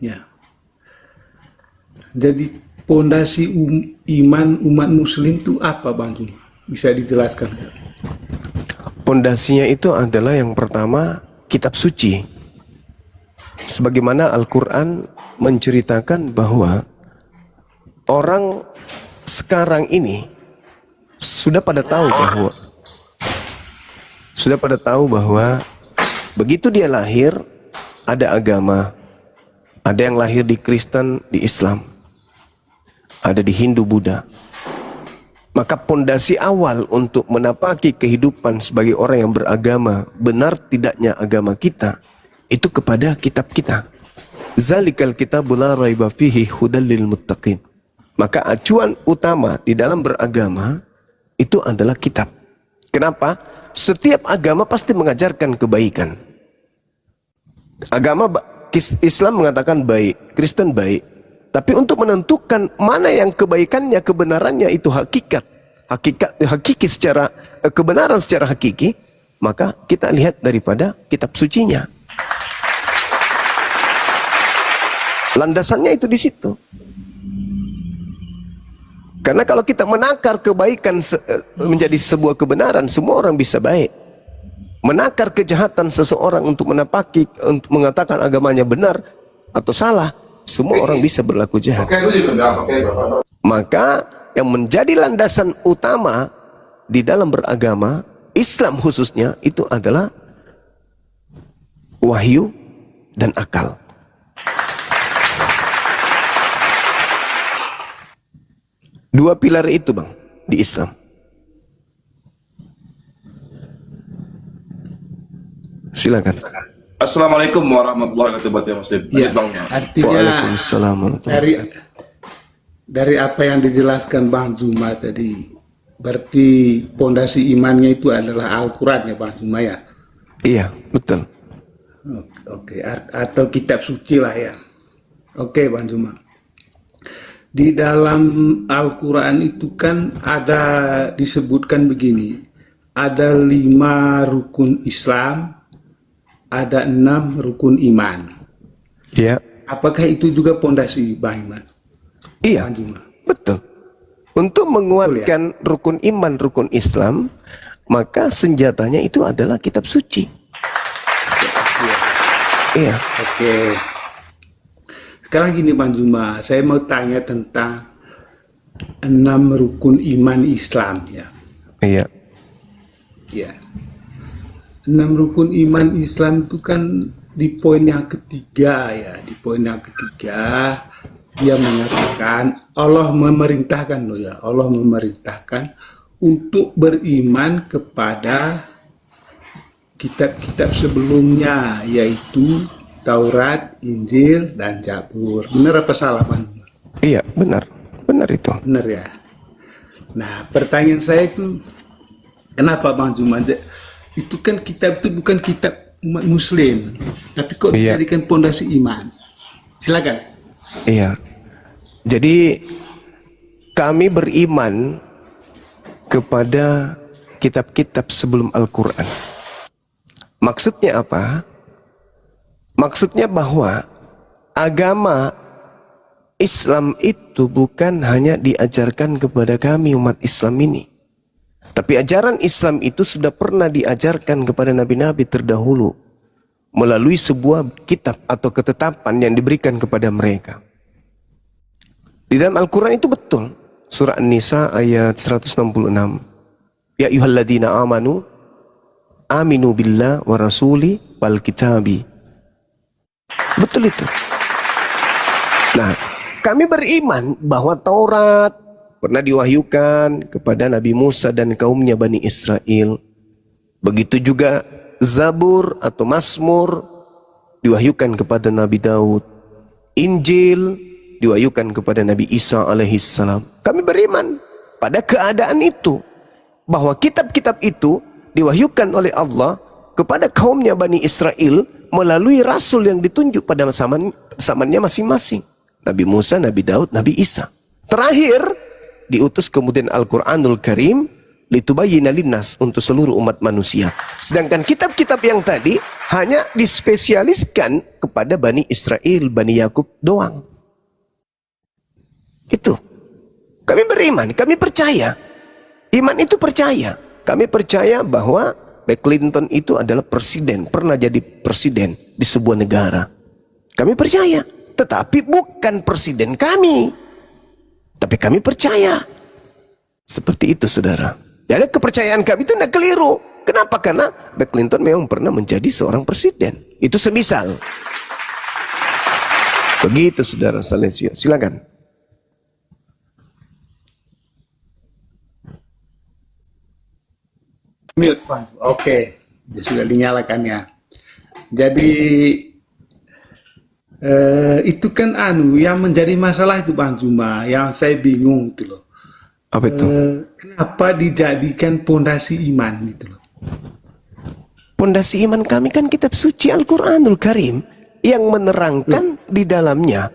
Ya. Jadi pondasi iman umat muslim itu apa, Bang Juma? Bisa dijelaskan? Pondasinya itu adalah yang pertama kitab suci. Sebagaimana Al-Quran menceritakan bahwa orang sekarang ini sudah pada tahu bahwa begitu dia lahir ada agama. Ada yang lahir di Kristen, di Islam, ada di Hindu, Buddha. Maka pondasi awal untuk menapaki kehidupan sebagai orang yang beragama, benar tidaknya agama kita, itu kepada kitab kita. Zalikal kitabul la raiba fihi hudal lil muttaqin. Maka acuan utama di dalam beragama itu adalah kitab. Kenapa? Setiap agama pasti mengajarkan kebaikan. Agama Islam mengatakan baik, Kristen baik. Tapi untuk menentukan mana yang kebaikannya, kebenarannya itu hakiki secara kebenaran secara hakiki, maka kita lihat daripada kitab sucinya. Landasannya itu di situ. Karena kalau kita menakar kebaikan menjadi sebuah kebenaran, semua orang bisa baik. Menakar kejahatan seseorang untuk menapaki, untuk mengatakan agamanya benar atau salah, semua orang bisa berlaku jahat. Maka yang menjadi landasan utama di dalam beragama, Islam khususnya, itu adalah wahyu dan akal. Dua pilar itu, Bang, di Islam. Silakan. Assalamualaikum warahmatullahi wabarakatuh, Muslim. Ya, artinya dari apa yang dijelaskan Bang Juma tadi, berarti pondasi imannya itu adalah Al-Quran ya, Bang Juma ya? Iya, betul. Oke, atau kitab suci lah ya. Oke, Bang Juma. Di dalam Al-Quran itu kan ada disebutkan begini, ada 5 rukun Islam, ada 6 rukun iman. Iya. Apakah itu juga pondasi Bang Iman? Iya, Bang Juma? betul. Untuk menguatkan rukun iman, rukun Islam, maka senjatanya itu adalah kitab suci. Iya. Oke. Sekarang gini Bang Juma, saya mau tanya tentang 6 rukun iman Islam ya. Iya. Ya. 6 rukun iman Islam itu kan di poin yang ketiga ya. Di poin yang ketiga dia mengatakan Allah memerintahkan loh ya. Allah memerintahkan untuk beriman kepada kitab-kitab sebelumnya, yaitu Taurat, Injil, dan Zabur. Benar apa salah, Bang? Iya, benar. Benar itu. Benar ya. Nah, pertanyaan saya itu, kenapa Bang Juma? Itu kan kitab itu bukan kitab umat muslim, tapi kok dijadikan pondasi iman? Silakan. Iya. Jadi kami beriman kepada kitab-kitab sebelum Al-Quran. Maksudnya apa? Maksudnya bahwa agama Islam itu bukan hanya diajarkan kepada kami umat Islam ini, tapi ajaran Islam itu sudah pernah diajarkan kepada nabi-nabi terdahulu melalui sebuah kitab atau ketetapan yang diberikan kepada mereka. Di dalam Al-Quran itu betul. Surah An-Nisa ayat 166. Ya ayyuhalladzina amanu aminu billah wa rasuli wal kitabi. Betul itu. Nah, kami beriman bahwa Taurat pernah diwahyukan kepada Nabi Musa dan kaumnya Bani Israel. Begitu juga Zabur atau Mazmur diwahyukan kepada Nabi Daud. Injil diwahyukan kepada Nabi Isa alaihissalam. Kami beriman pada keadaan itu, bahwa kitab-kitab itu diwahyukan oleh Allah kepada kaumnya Bani Israel melalui rasul yang ditunjuk pada zamannya masing-masing. Nabi Musa, Nabi Daud, Nabi Isa. Terakhir diutus kemudian Al-Quranul Karim litubayyina linnas, untuk seluruh umat manusia. Sedangkan kitab-kitab yang tadi hanya dispesialiskan kepada Bani Israel, Bani Yakub doang. Itu. Kami beriman, kami percaya. Iman itu percaya. Kami percaya bahwa Bill Clinton itu adalah presiden, pernah jadi presiden di sebuah negara. Kami percaya, tetapi bukan presiden kami. Tapi kami percaya. Seperti itu, saudara. Jadi kepercayaan kami itu tidak keliru. Kenapa? Karena Bill Clinton memang pernah menjadi seorang presiden. Itu semisal. Begitu, saudara Salesio. Silakan. Mute, Pak. Oke, dia sudah dinyalakan ya. Jadi itu kan yang menjadi masalah itu Bang Juma, yang saya bingung itu loh. Apa itu? Kenapa dijadikan pondasi iman gitu loh? Pondasi iman kami kan kitab suci Al-Quranul Karim yang menerangkan di dalamnya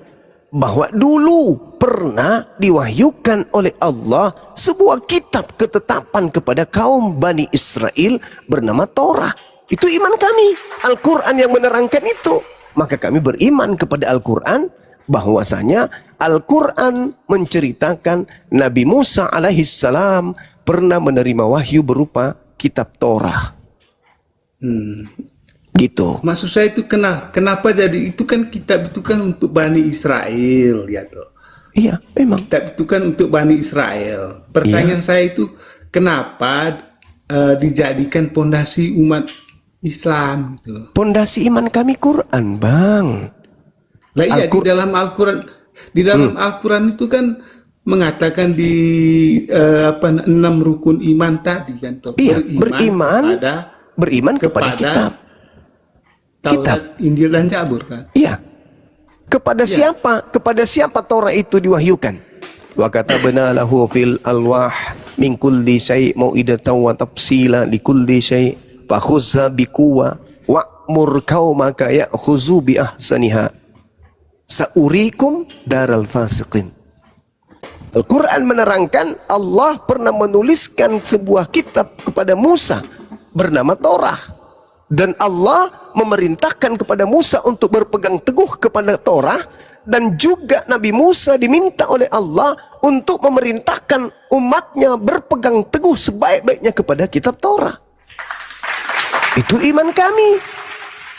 bahwa dulu pernah diwahyukan oleh Allah sebuah kitab ketetapan kepada kaum Bani Israel bernama Torah. Itu iman kami. Al-Quran yang menerangkan itu. Maka kami beriman kepada Al-Quran, bahwasanya Al-Quran menceritakan Nabi Musa alaihissalam pernah menerima wahyu berupa kitab Torah. Gitu. Maksud saya itu kenapa jadi itu kan kitab itu kan untuk Bani Israel ya toh. Iya, memang. Kitab itu kan untuk Bani Israel. Pertanyaan saya itu kenapa dijadikan pondasi umat Islam gitu loh. Pondasi iman kami Quran, Bang. Lah iya, di dalam Al-Quran itu kan mengatakan di 6 rukun iman tadi kan toh. Iya, beriman kepada kitab. Taurat, Injil dan Zabur kan. Iya. Kepada siapa? Kepada siapa Torah itu diwahyukan? Wa katabna lahu fil alwah min kulli syai' mau'idatan wa tafsila li kulli syai' fa khuzha biquwa wa'mur qaumaka ya'khuzu bi ahsaniha sa'urikum daral fasiqin. Al-Quran menerangkan Allah pernah menuliskan sebuah kitab kepada Musa bernama Torah. Dan Allah memerintahkan kepada Musa untuk berpegang teguh kepada Torah. Dan juga Nabi Musa diminta oleh Allah untuk memerintahkan umatnya berpegang teguh sebaik-baiknya kepada kitab Torah. Itu iman kami.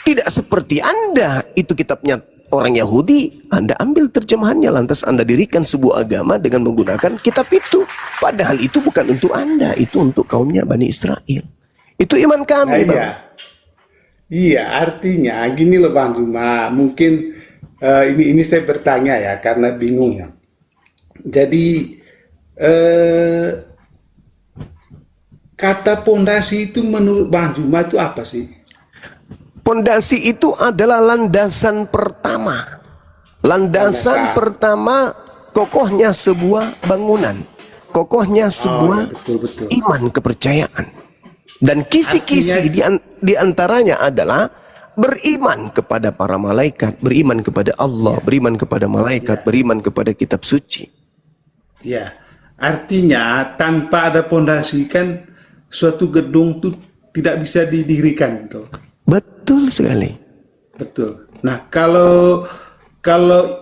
Tidak seperti Anda, itu kitabnya orang Yahudi, Anda ambil terjemahannya, lantas Anda dirikan sebuah agama dengan menggunakan kitab itu. Padahal itu bukan untuk Anda, itu untuk kaumnya Bani Israel. Itu iman kami, Bang. Iya, artinya gini loh Bang Juma, mungkin ini saya bertanya ya karena bingung ya. Jadi kata pondasi itu menurut Bang Juma itu apa sih? Pondasi itu adalah landasan pertama. Landasan pertama kokohnya sebuah bangunan, kokohnya sebuah iman kepercayaan. Dan kisi-kisi di antaranya adalah beriman kepada para malaikat, beriman kepada Allah, beriman kepada malaikat, beriman kepada kitab suci. Ya, artinya tanpa ada pondasi kan suatu gedung itu tidak bisa didirikan, tuh. Betul sekali. Betul. Nah, kalau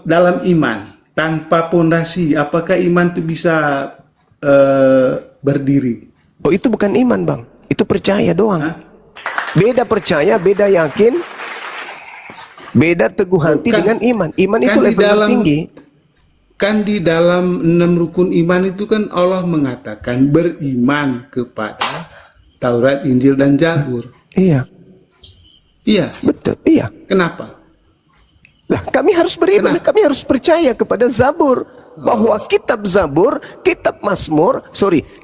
dalam iman tanpa pondasi, apakah iman itu bisa berdiri? Oh, itu bukan iman, Bang. Itu percaya doang. Beda percaya, beda yakin, beda teguh hati dengan iman. Iman itu level tertinggi. Kan di dalam 6 rukun iman itu kan Allah mengatakan beriman kepada Taurat, Injil dan Zabur. Iya. Iya. Betul. Iya. Kenapa? Nah, kami harus beriman, kami harus percaya kepada Zabur. Bahwa kitab Zabur, kitab Mazmur,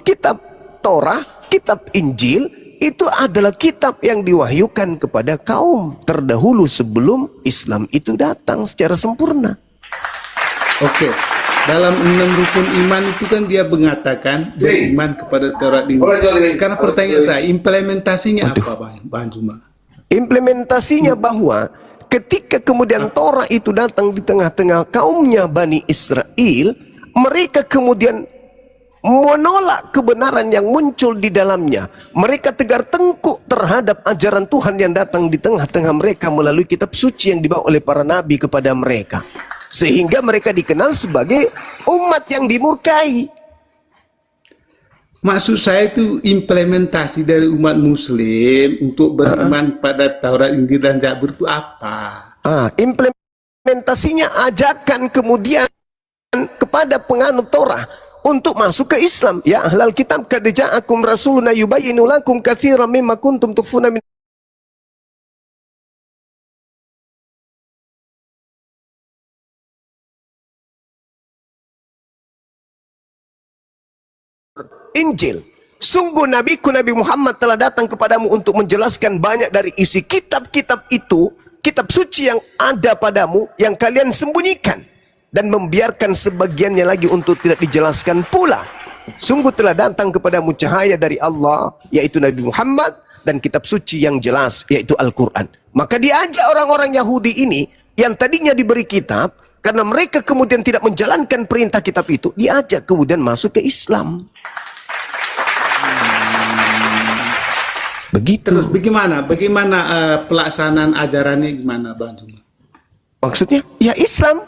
kitab Torah, kitab Injil itu adalah kitab yang diwahyukan kepada kaum terdahulu sebelum Islam itu datang secara sempurna. Oke. Dalam 6 rukun iman itu kan dia mengatakan beriman kepada Taurat Injil. Karena pertanyaan saya, implementasinya apa, Bang Juma? Implementasinya bahwa ketika kemudian Torah itu datang di tengah-tengah kaumnya Bani Israel, mereka kemudian menolak kebenaran yang muncul di dalamnya. Mereka tegar tengkuk terhadap ajaran Tuhan yang datang di tengah-tengah mereka melalui kitab suci yang dibawa oleh para nabi kepada mereka. Sehingga mereka dikenal sebagai umat yang dimurkai. Maksud saya itu implementasi dari umat muslim untuk beriman pada Taurat, Injil, dan Zabur itu apa? Implementasinya ajakan kemudian kepada penganut Torah untuk masuk ke Islam. Ya ahlal kitab, qad ja'akum rasuluna yubayyinu lakum katsiran mimma kuntum tukhfuna min Injil. Sungguh nabiku Nabi Muhammad telah datang kepadamu untuk menjelaskan banyak dari isi kitab-kitab itu, kitab suci yang ada padamu yang kalian sembunyikan, dan membiarkan sebagiannya lagi untuk tidak dijelaskan pula. Sungguh telah datang kepadamu cahaya dari Allah, yaitu Nabi Muhammad, dan kitab suci yang jelas, yaitu Al-Quran. Maka diajak orang-orang Yahudi ini yang tadinya diberi kitab, karena mereka kemudian tidak menjalankan perintah kitab itu, diajak kemudian masuk ke Islam. Begitu. Terus bagaimana pelaksanaan ajarannya gimana, Bang Zuma? Maksudnya ya Islam.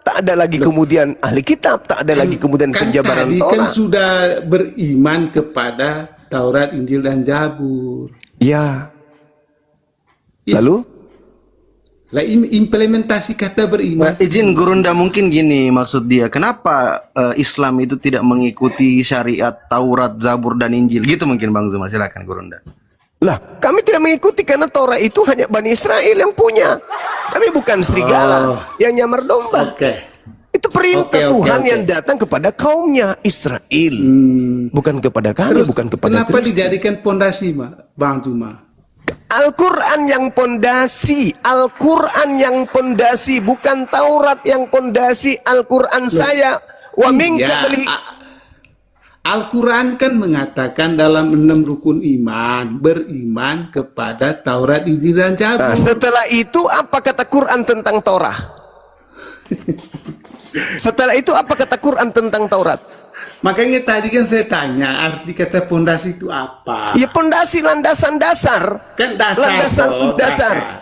Tak ada lagi kemudian ahli kitab, tak ada lagi kemudian penjabaran tadi Torah. kan sudah beriman kepada Taurat, Injil, dan Zabur. Ya. Lalu? Lah implementasi kata beriman. Izin Gurunda, mungkin gini maksud dia. Kenapa Islam itu tidak mengikuti syariat Taurat, Zabur, dan Injil? Gitu mungkin Bang Zuma, silakan Gurunda. Lah, kami tidak mengikuti karena Torah itu hanya Bani Israel yang punya. Kami bukan serigala yang nyamar domba. Itu perintah Tuhan yang datang kepada kaumnya Israel. Bukan kepada kami, bukan kepada kenapa Kristen. dijadikan pondasi, Bang Zuma? Al-Quran yang pondasi, Al-Quran yang pondasi, bukan Taurat yang pondasi. Al-Quran saya. Wa minka beli. Al-Quran kan mengatakan dalam 6 rukun iman, beriman kepada Taurat, Injil, dan Zabur. Nah, setelah itu apa kata Quran tentang Torah? Setelah itu apa kata Quran tentang Taurat? Makanya tadi kan saya tanya arti kata pondasi itu apa? Ya pondasi, landasan dasar. Kan dasar.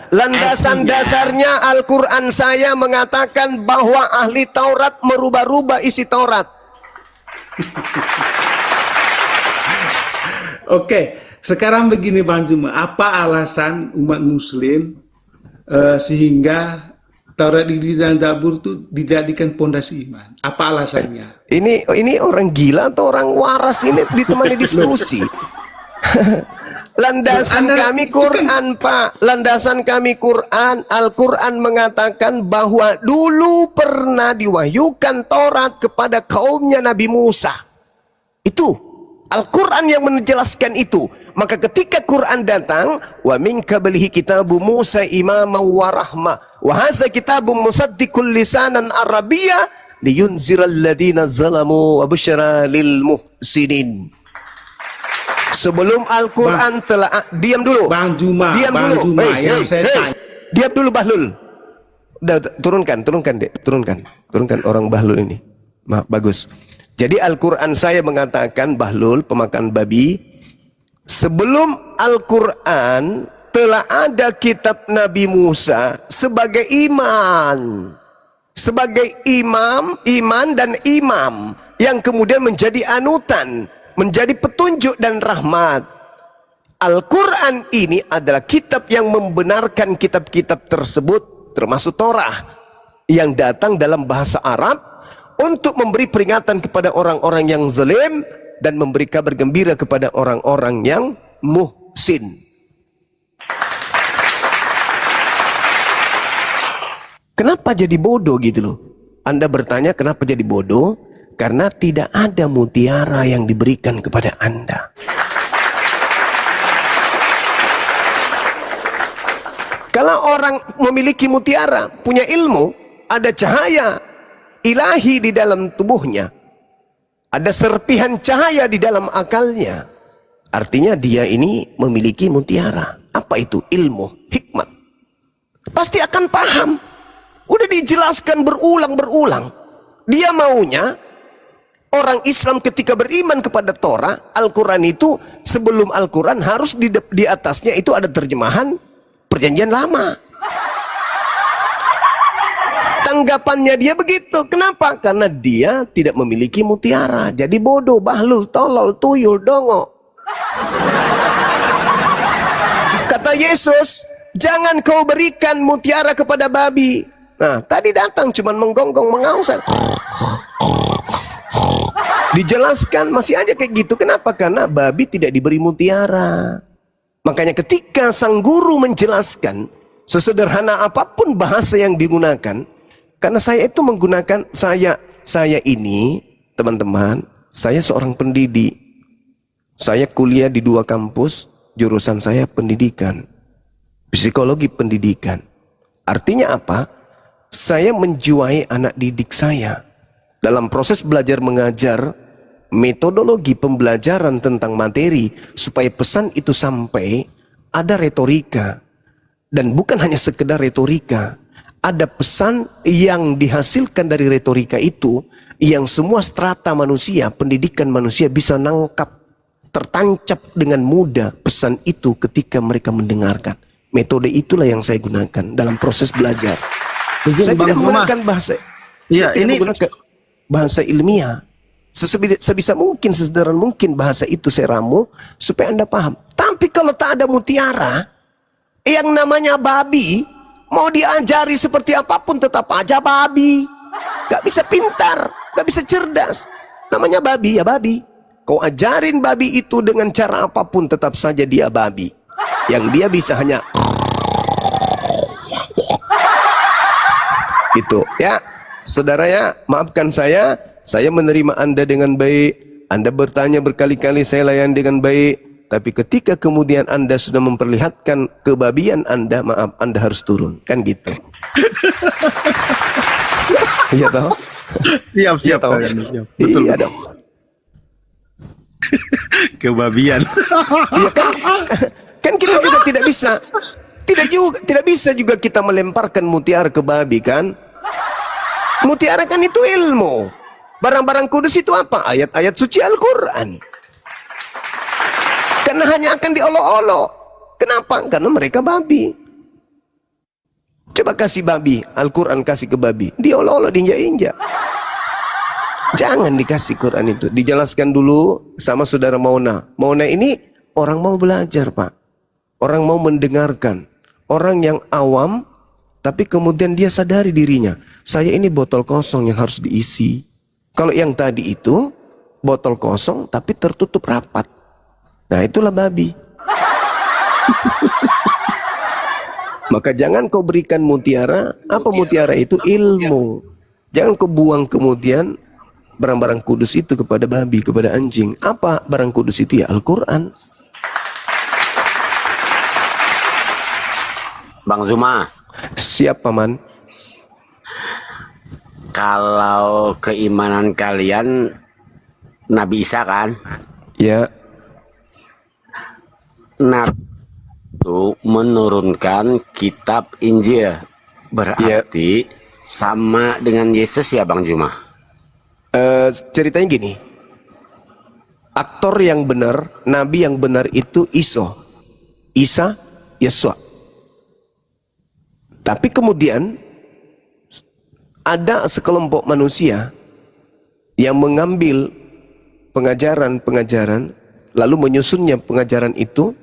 Landasan dasarnya Al-Quran saya mengatakan bahwa ahli Taurat merubah-rubah isi Taurat. Oke, sekarang begini Bang Zuma, apa alasan umat Muslim sehingga Taurat, Injil, dan Zabur itu dijadikan pondasi iman? Apa alasannya? Ini orang gila atau orang waras ini ditemani diskusi? Landasan kami Quran, Pak. Landasan kami Quran. Al-Quran mengatakan bahwa dulu pernah diwahyukan Taurat kepada kaumnya Nabi Musa. Itu Al-Quran yang menjelaskan itu. Maka ketika Quran datang, wa min qablihi kitabu Musa imaman wa rahmah, wa hadza kitabun musaddiqul lisanan arabiyya liyunziral ladzina zalamu wa busyra lil muhsinin. Sebelum Al-Quran telah diam dulu. Bang Zuma, diam Bang dulu. Zuma, yang saya tanya. Diam dulu Bahlul. Udah, turunkan Dek, turunkan orang Bahlul ini. Maaf, bagus. Jadi Al-Quran saya mengatakan, Bahlul pemakan babi, sebelum Al-Quran telah ada kitab Nabi Musa sebagai iman. Sebagai iman dan imam yang kemudian menjadi anutan, menjadi petunjuk dan rahmat. Al-Quran ini adalah kitab yang membenarkan kitab-kitab tersebut, termasuk Torah, yang datang dalam bahasa Arab untuk memberi peringatan kepada orang-orang yang zalim dan memberi kabar gembira kepada orang-orang yang muhsin. Kenapa jadi bodoh gitu loh? Anda bertanya kenapa jadi bodoh? Karena tidak ada mutiara yang diberikan kepada Anda. Kalau orang memiliki mutiara, punya ilmu, ada cahaya ilahi di dalam tubuhnya, ada serpihan cahaya di dalam akalnya, artinya dia ini memiliki mutiara. Apa itu? Ilmu, hikmat. Pasti akan paham. Udah dijelaskan berulang-berulang. Dia maunya Orang Islam ketika beriman kepada Torah, Al-Quran itu sebelum Al-Quran harus di atasnya itu ada terjemahan Perjanjian Lama. Tanggapannya dia begitu. Kenapa? Karena dia tidak memiliki mutiara. Jadi bodoh, bahlul, tolol, tuyul, dongo. Kata Yesus, jangan kau berikan mutiara kepada babi. Nah, tadi datang cuman menggonggong, mengauskan. Dijelaskan masih aja kayak gitu. Kenapa? Karena babi tidak diberi mutiara. Makanya ketika sang guru menjelaskan, sesederhana apapun bahasa yang digunakan, karena saya itu menggunakan saya ini, teman-teman, saya seorang pendidik. Saya kuliah di 2 kampus, jurusan saya pendidikan, psikologi pendidikan. Artinya apa? Saya menjiwai anak didik saya. Dalam proses belajar mengajar, metodologi pembelajaran tentang materi, supaya pesan itu sampai, ada retorika. Dan bukan hanya sekedar retorika, ada pesan yang dihasilkan dari retorika itu, yang semua strata manusia, pendidikan manusia bisa nangkap, tertancap dengan mudah pesan itu ketika mereka mendengarkan. Metode itulah yang saya gunakan dalam proses belajar. Saya tidak menggunakan bahasa, Ya, saya tidak ini menggunakan bahasa ilmiah. Sebisa mungkin, sesederhana mungkin bahasa itu saya ramu supaya Anda paham. Tapi kalau tak ada mutiara, yang namanya babi, mau diajari seperti apapun tetap aja babi. Gak bisa pintar, gak bisa cerdas. Namanya babi ya babi. Kau ajarin babi itu dengan cara apapun tetap saja dia babi. Yang dia bisa hanya itu ya. Saudara ya, maafkan saya menerima Anda dengan baik. Anda bertanya berkali-kali, saya layan dengan baik. Tapi ketika kemudian Anda sudah memperlihatkan kebabian Anda, maaf, Anda harus turun. Kan gitu. Iya toh? siap. Betul. Iya dong. Kebabian. Iya kan kita juga tidak bisa juga kita melemparkan mutiara ke babi kan? Mutiara kan itu ilmu. Barang-barang kudus itu apa? Ayat-ayat suci Al-Quran. Karena hanya akan diolok-olok. Kenapa? Karena mereka babi. Coba kasih babi, Al-Quran kasih ke babi, diolok-olok, diinjak-injak. Jangan dikasih Quran itu. Dijelaskan dulu sama saudara Mauna. Mauna ini orang mau belajar, Pak. Orang mau mendengarkan. Orang yang awam, tapi kemudian dia sadari dirinya. Saya ini botol kosong yang harus diisi. Kalau yang tadi itu, botol kosong tapi tertutup rapat. Nah itulah babi. Maka jangan kau berikan mutiara. Apa mutiara itu? Ilmu. Jangan kau buang kemudian barang-barang kudus itu kepada babi, kepada anjing. Apa barang kudus itu? Ya Al-Quran. Bang Zuma, Siap paman. kalau keimanan kalian Nabi Isa kan? Ya. Nabi itu menurunkan kitab Injil. Berarti sama dengan Yesus ya Bang Zuma? Ceritanya gini. Aktor yang benar, nabi yang benar itu Isa, Yesua. Tapi kemudian ada sekelompok manusia yang mengambil pengajaran-pengajaran lalu menyusunnya pengajaran itu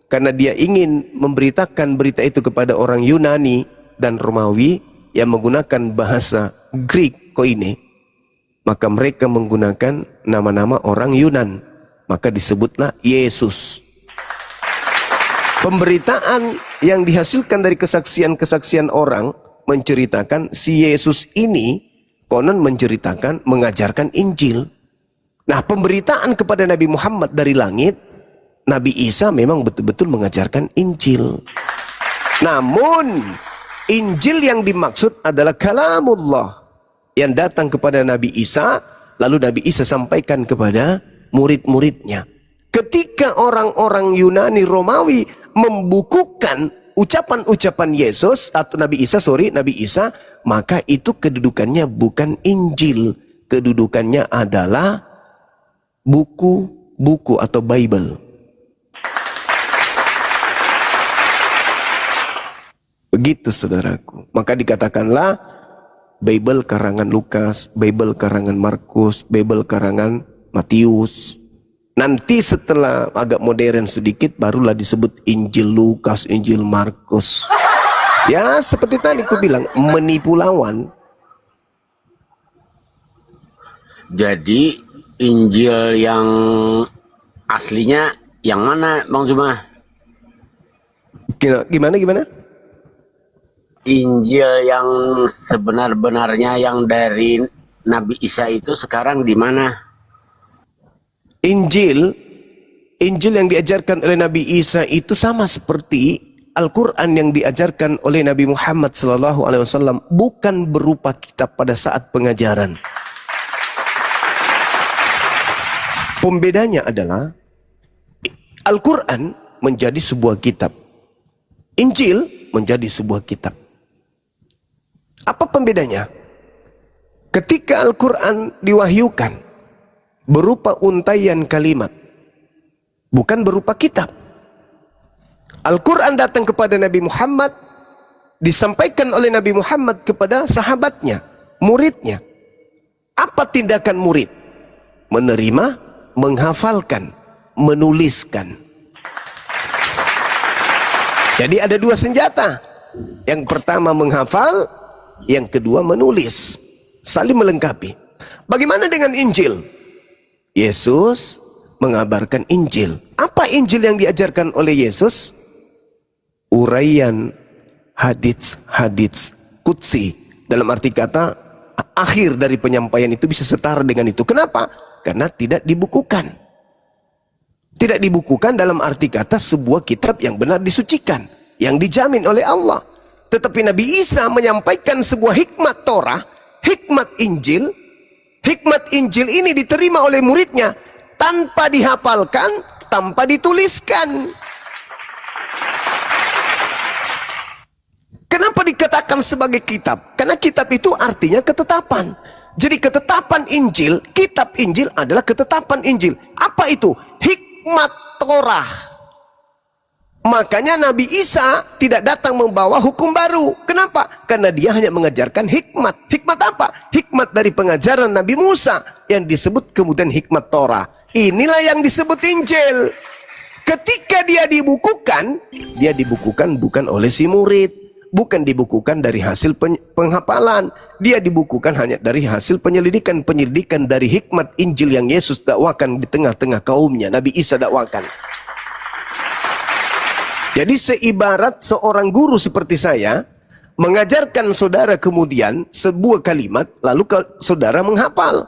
karena dia ingin memberitakan berita itu kepada orang Yunani dan Romawi yang menggunakan bahasa Greek koine. Maka mereka menggunakan nama-nama orang Yunan, maka disebutlah Yesus. Pemberitaan yang dihasilkan dari kesaksian-kesaksian orang menceritakan si Yesus ini konon menceritakan, mengajarkan Injil. Nah, pemberitaan kepada Nabi Muhammad dari langit, Nabi Isa memang betul-betul mengajarkan Injil. Namun Injil yang dimaksud adalah kalamullah yang datang kepada Nabi Isa, lalu Nabi Isa sampaikan kepada murid-muridnya. Ketika orang-orang Yunani Romawi membukukan ucapan-ucapan Yesus atau Nabi Isa, maka itu kedudukannya bukan Injil, kedudukannya adalah buku atau Bible. Begitu saudaraku. Maka dikatakanlah Bible karangan Lukas, Bible karangan Markus, Bible karangan Matius. Nanti setelah agak modern sedikit barulah disebut Injil Lukas, Injil Markus. Ya seperti tadi aku bilang, menipu lawan. Jadi Injil yang aslinya yang mana Bang Zuma? Gimana? Injil yang sebenar-benarnya yang dari Nabi Isa itu sekarang di mana? Injil yang diajarkan oleh Nabi Isa itu sama seperti Al-Quran yang diajarkan oleh Nabi Muhammad SAW, bukan berupa kitab pada saat pengajaran. Pembedanya adalah Al-Quran menjadi sebuah kitab, Injil menjadi sebuah kitab. Apa pembedanya? Ketika Al-Quran diwahyukan berupa untaian kalimat, bukan berupa kitab. Al-Quran datang kepada Nabi Muhammad, disampaikan oleh Nabi Muhammad kepada sahabatnya, muridnya. Apa tindakan murid? Menerima, menghafalkan, menuliskan. Jadi ada dua senjata. Yang pertama menghafal, yang kedua menulis. Saling melengkapi. Bagaimana dengan Injil? Yesus mengabarkan Injil. Apa Injil yang diajarkan oleh Yesus? Uraian hadits qudsi. Dalam arti kata, akhir dari penyampaian itu bisa setara dengan itu. Kenapa? Karena tidak dibukukan. Tidak dibukukan dalam arti kata sebuah kitab yang benar disucikan, yang dijamin oleh Allah. Tetapi Nabi Isa menyampaikan sebuah hikmat Torah, hikmat Injil. Hikmat Injil ini diterima oleh muridnya tanpa dihafalkan, tanpa dituliskan. Kenapa dikatakan sebagai kitab? Karena kitab itu artinya ketetapan. Jadi ketetapan Injil, kitab Injil adalah ketetapan Injil. Apa itu? Hikmat Torah. Makanya Nabi Isa tidak datang membawa hukum baru. Kenapa? Karena dia hanya mengajarkan hikmat. Hikmat apa? Hikmat dari pengajaran Nabi Musa yang disebut kemudian hikmat Torah. Inilah yang disebut Injil. Ketika dia dibukukan bukan oleh si murid, bukan dibukukan dari hasil penghafalan. Dia dibukukan hanya dari hasil penyelidikan dari hikmat Injil yang Yesus dakwakan di tengah-tengah kaumnya, Nabi Isa dakwakan. Jadi seibarat seorang guru seperti saya mengajarkan saudara kemudian sebuah kalimat, lalu saudara menghafal.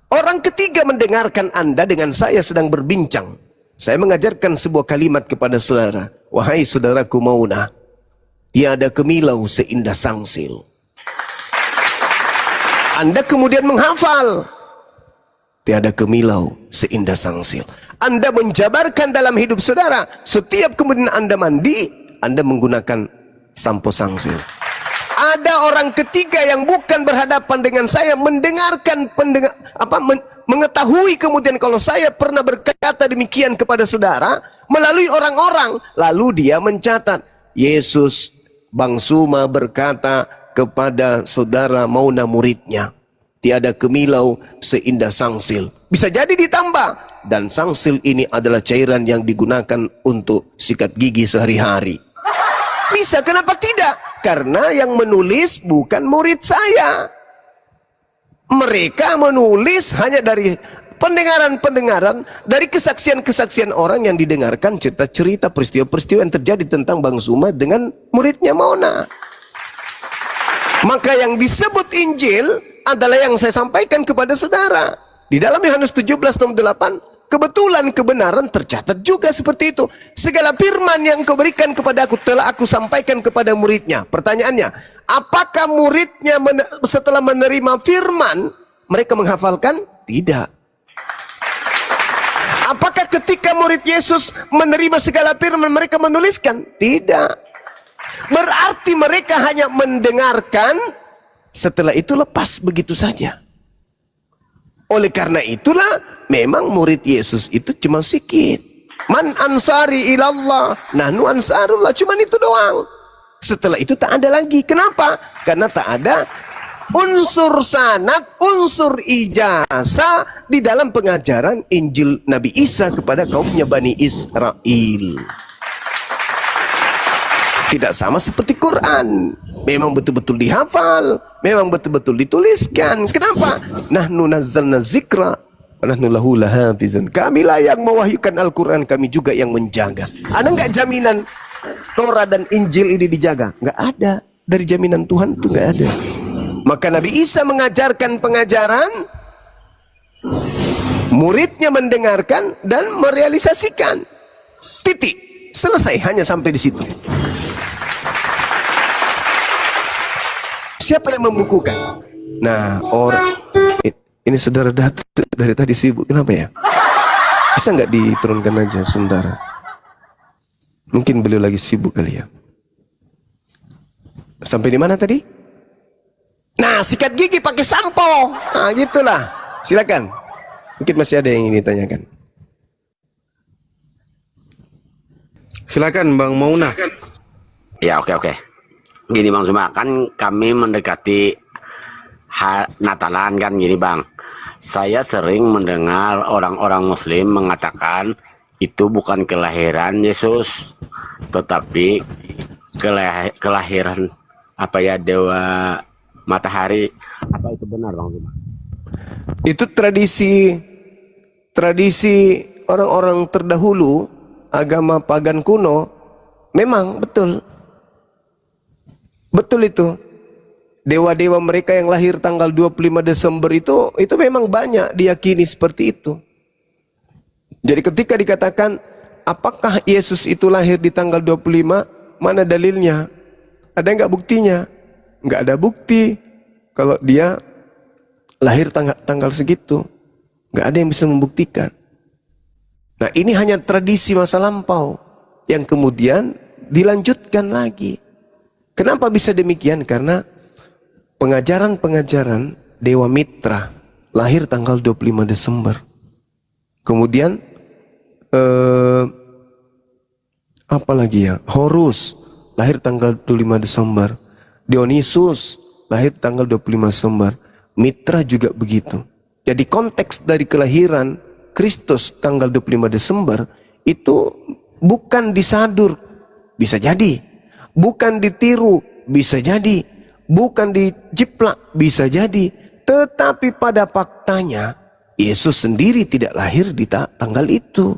Orang ketiga mendengarkan Anda dengan saya sedang berbincang. Saya mengajarkan sebuah kalimat kepada saudara. Wahai saudaraku Mauna, tiada kemilau seindah sangsil. Anda kemudian menghafal. Tiada kemilau seindah sangsil. Anda menjabarkan dalam hidup saudara. Setiap kemudian Anda mandi, Anda menggunakan sampo sangsil. Ada orang ketiga yang bukan berhadapan dengan saya, mendengarkan mengetahui kemudian kalau saya pernah berkata demikian kepada saudara melalui orang-orang, lalu dia mencatat. Yesus Bang Suma berkata kepada saudara Mauna muridnya, tiada kemilau seindah sangsil. Bisa jadi ditambah. Dan sangsil ini adalah cairan yang digunakan untuk sikat gigi sehari-hari. Bisa, kenapa tidak? Karena yang menulis bukan murid saya. Mereka menulis hanya dari pendengaran-pendengaran, dari kesaksian-kesaksian orang yang didengarkan, cerita-cerita peristiwa-peristiwa yang terjadi tentang Bang Suma dengan muridnya Mauna. Maka yang disebut Injil adalah yang saya sampaikan kepada saudara. Di dalam Yohanes 17:8, kebetulan kebenaran tercatat juga seperti itu. Segala firman yang kau berikan kepada aku telah aku sampaikan kepada muridnya. Pertanyaannya, apakah muridnya setelah menerima firman mereka menghafalkan? Tidak. Apakah ketika murid Yesus menerima segala firman mereka menuliskan? Tidak. Berarti mereka hanya mendengarkan, setelah itu lepas begitu saja. Oleh karena itulah memang murid Yesus itu cuma sedikit. Man ansari ilallah, nahnu ansarullah, cuma itu doang. Setelah itu tak ada lagi. Kenapa? Karena tak ada unsur sanad, unsur ijazah di dalam pengajaran Injil Nabi Isa kepada kaumnya Bani Israel. Tidak sama seperti Quran. Memang betul-betul dihafal, memang betul-betul dituliskan. Kenapa? Nahnu nazzalna zikra wa nahnu lahu lahafizun. Kamilah yang mewahyukan Al-Quran, kami juga yang menjaga. Ada nggak jaminan Torah dan Injil ini dijaga? Nggak ada. Dari jaminan Tuhan itu nggak ada. Maka Nabi Isa mengajarkan pengajaran, muridnya mendengarkan dan merealisasikan. Titik. Selesai, hanya sampai di situ. Siapa yang membukukan? Nah, ini saudara Datu dari tadi sibuk, kenapa ya? Bisa nggak diturunkan aja sebentar? Mungkin beliau lagi sibuk kali ya. Sampai di mana tadi? Nah, sikat gigi pakai sampo. Nah, gitulah. Silakan. Mungkin masih ada yang ingin ditanyakan. Silakan Bang Mauna. Ya, oke. Gini Bang Zuma, kan kami mendekati Natalan kan gini Bang. Saya sering mendengar orang-orang Muslim mengatakan itu bukan kelahiran Yesus, tetapi kelahiran dewa matahari. Apa itu benar Bang Zuma? Itu tradisi orang-orang terdahulu, agama pagan kuno. Memang betul itu. Dewa-dewa mereka yang lahir tanggal 25 Desember itu memang banyak diyakini seperti itu. Jadi ketika dikatakan apakah Yesus itu lahir di tanggal 25, mana dalilnya? Ada nggak buktinya? Nggak ada bukti kalau dia lahir tanggal segitu. Nggak ada yang bisa membuktikan. Nah, ini hanya tradisi masa lampau yang kemudian dilanjutkan lagi. Kenapa bisa demikian? Karena pengajaran Dewa Mitra lahir tanggal 25 Desember. Kemudian apa lagi ya? Horus lahir tanggal 25 Desember. Dionysus lahir tanggal 25 Desember. Mitra juga begitu. Jadi konteks dari kelahiran Kristus tanggal 25 Desember itu bukan disadur, bisa jadi. Bukan ditiru, bisa jadi. Bukan dijiplak, bisa jadi. Tetapi pada faktanya Yesus sendiri tidak lahir di tanggal itu.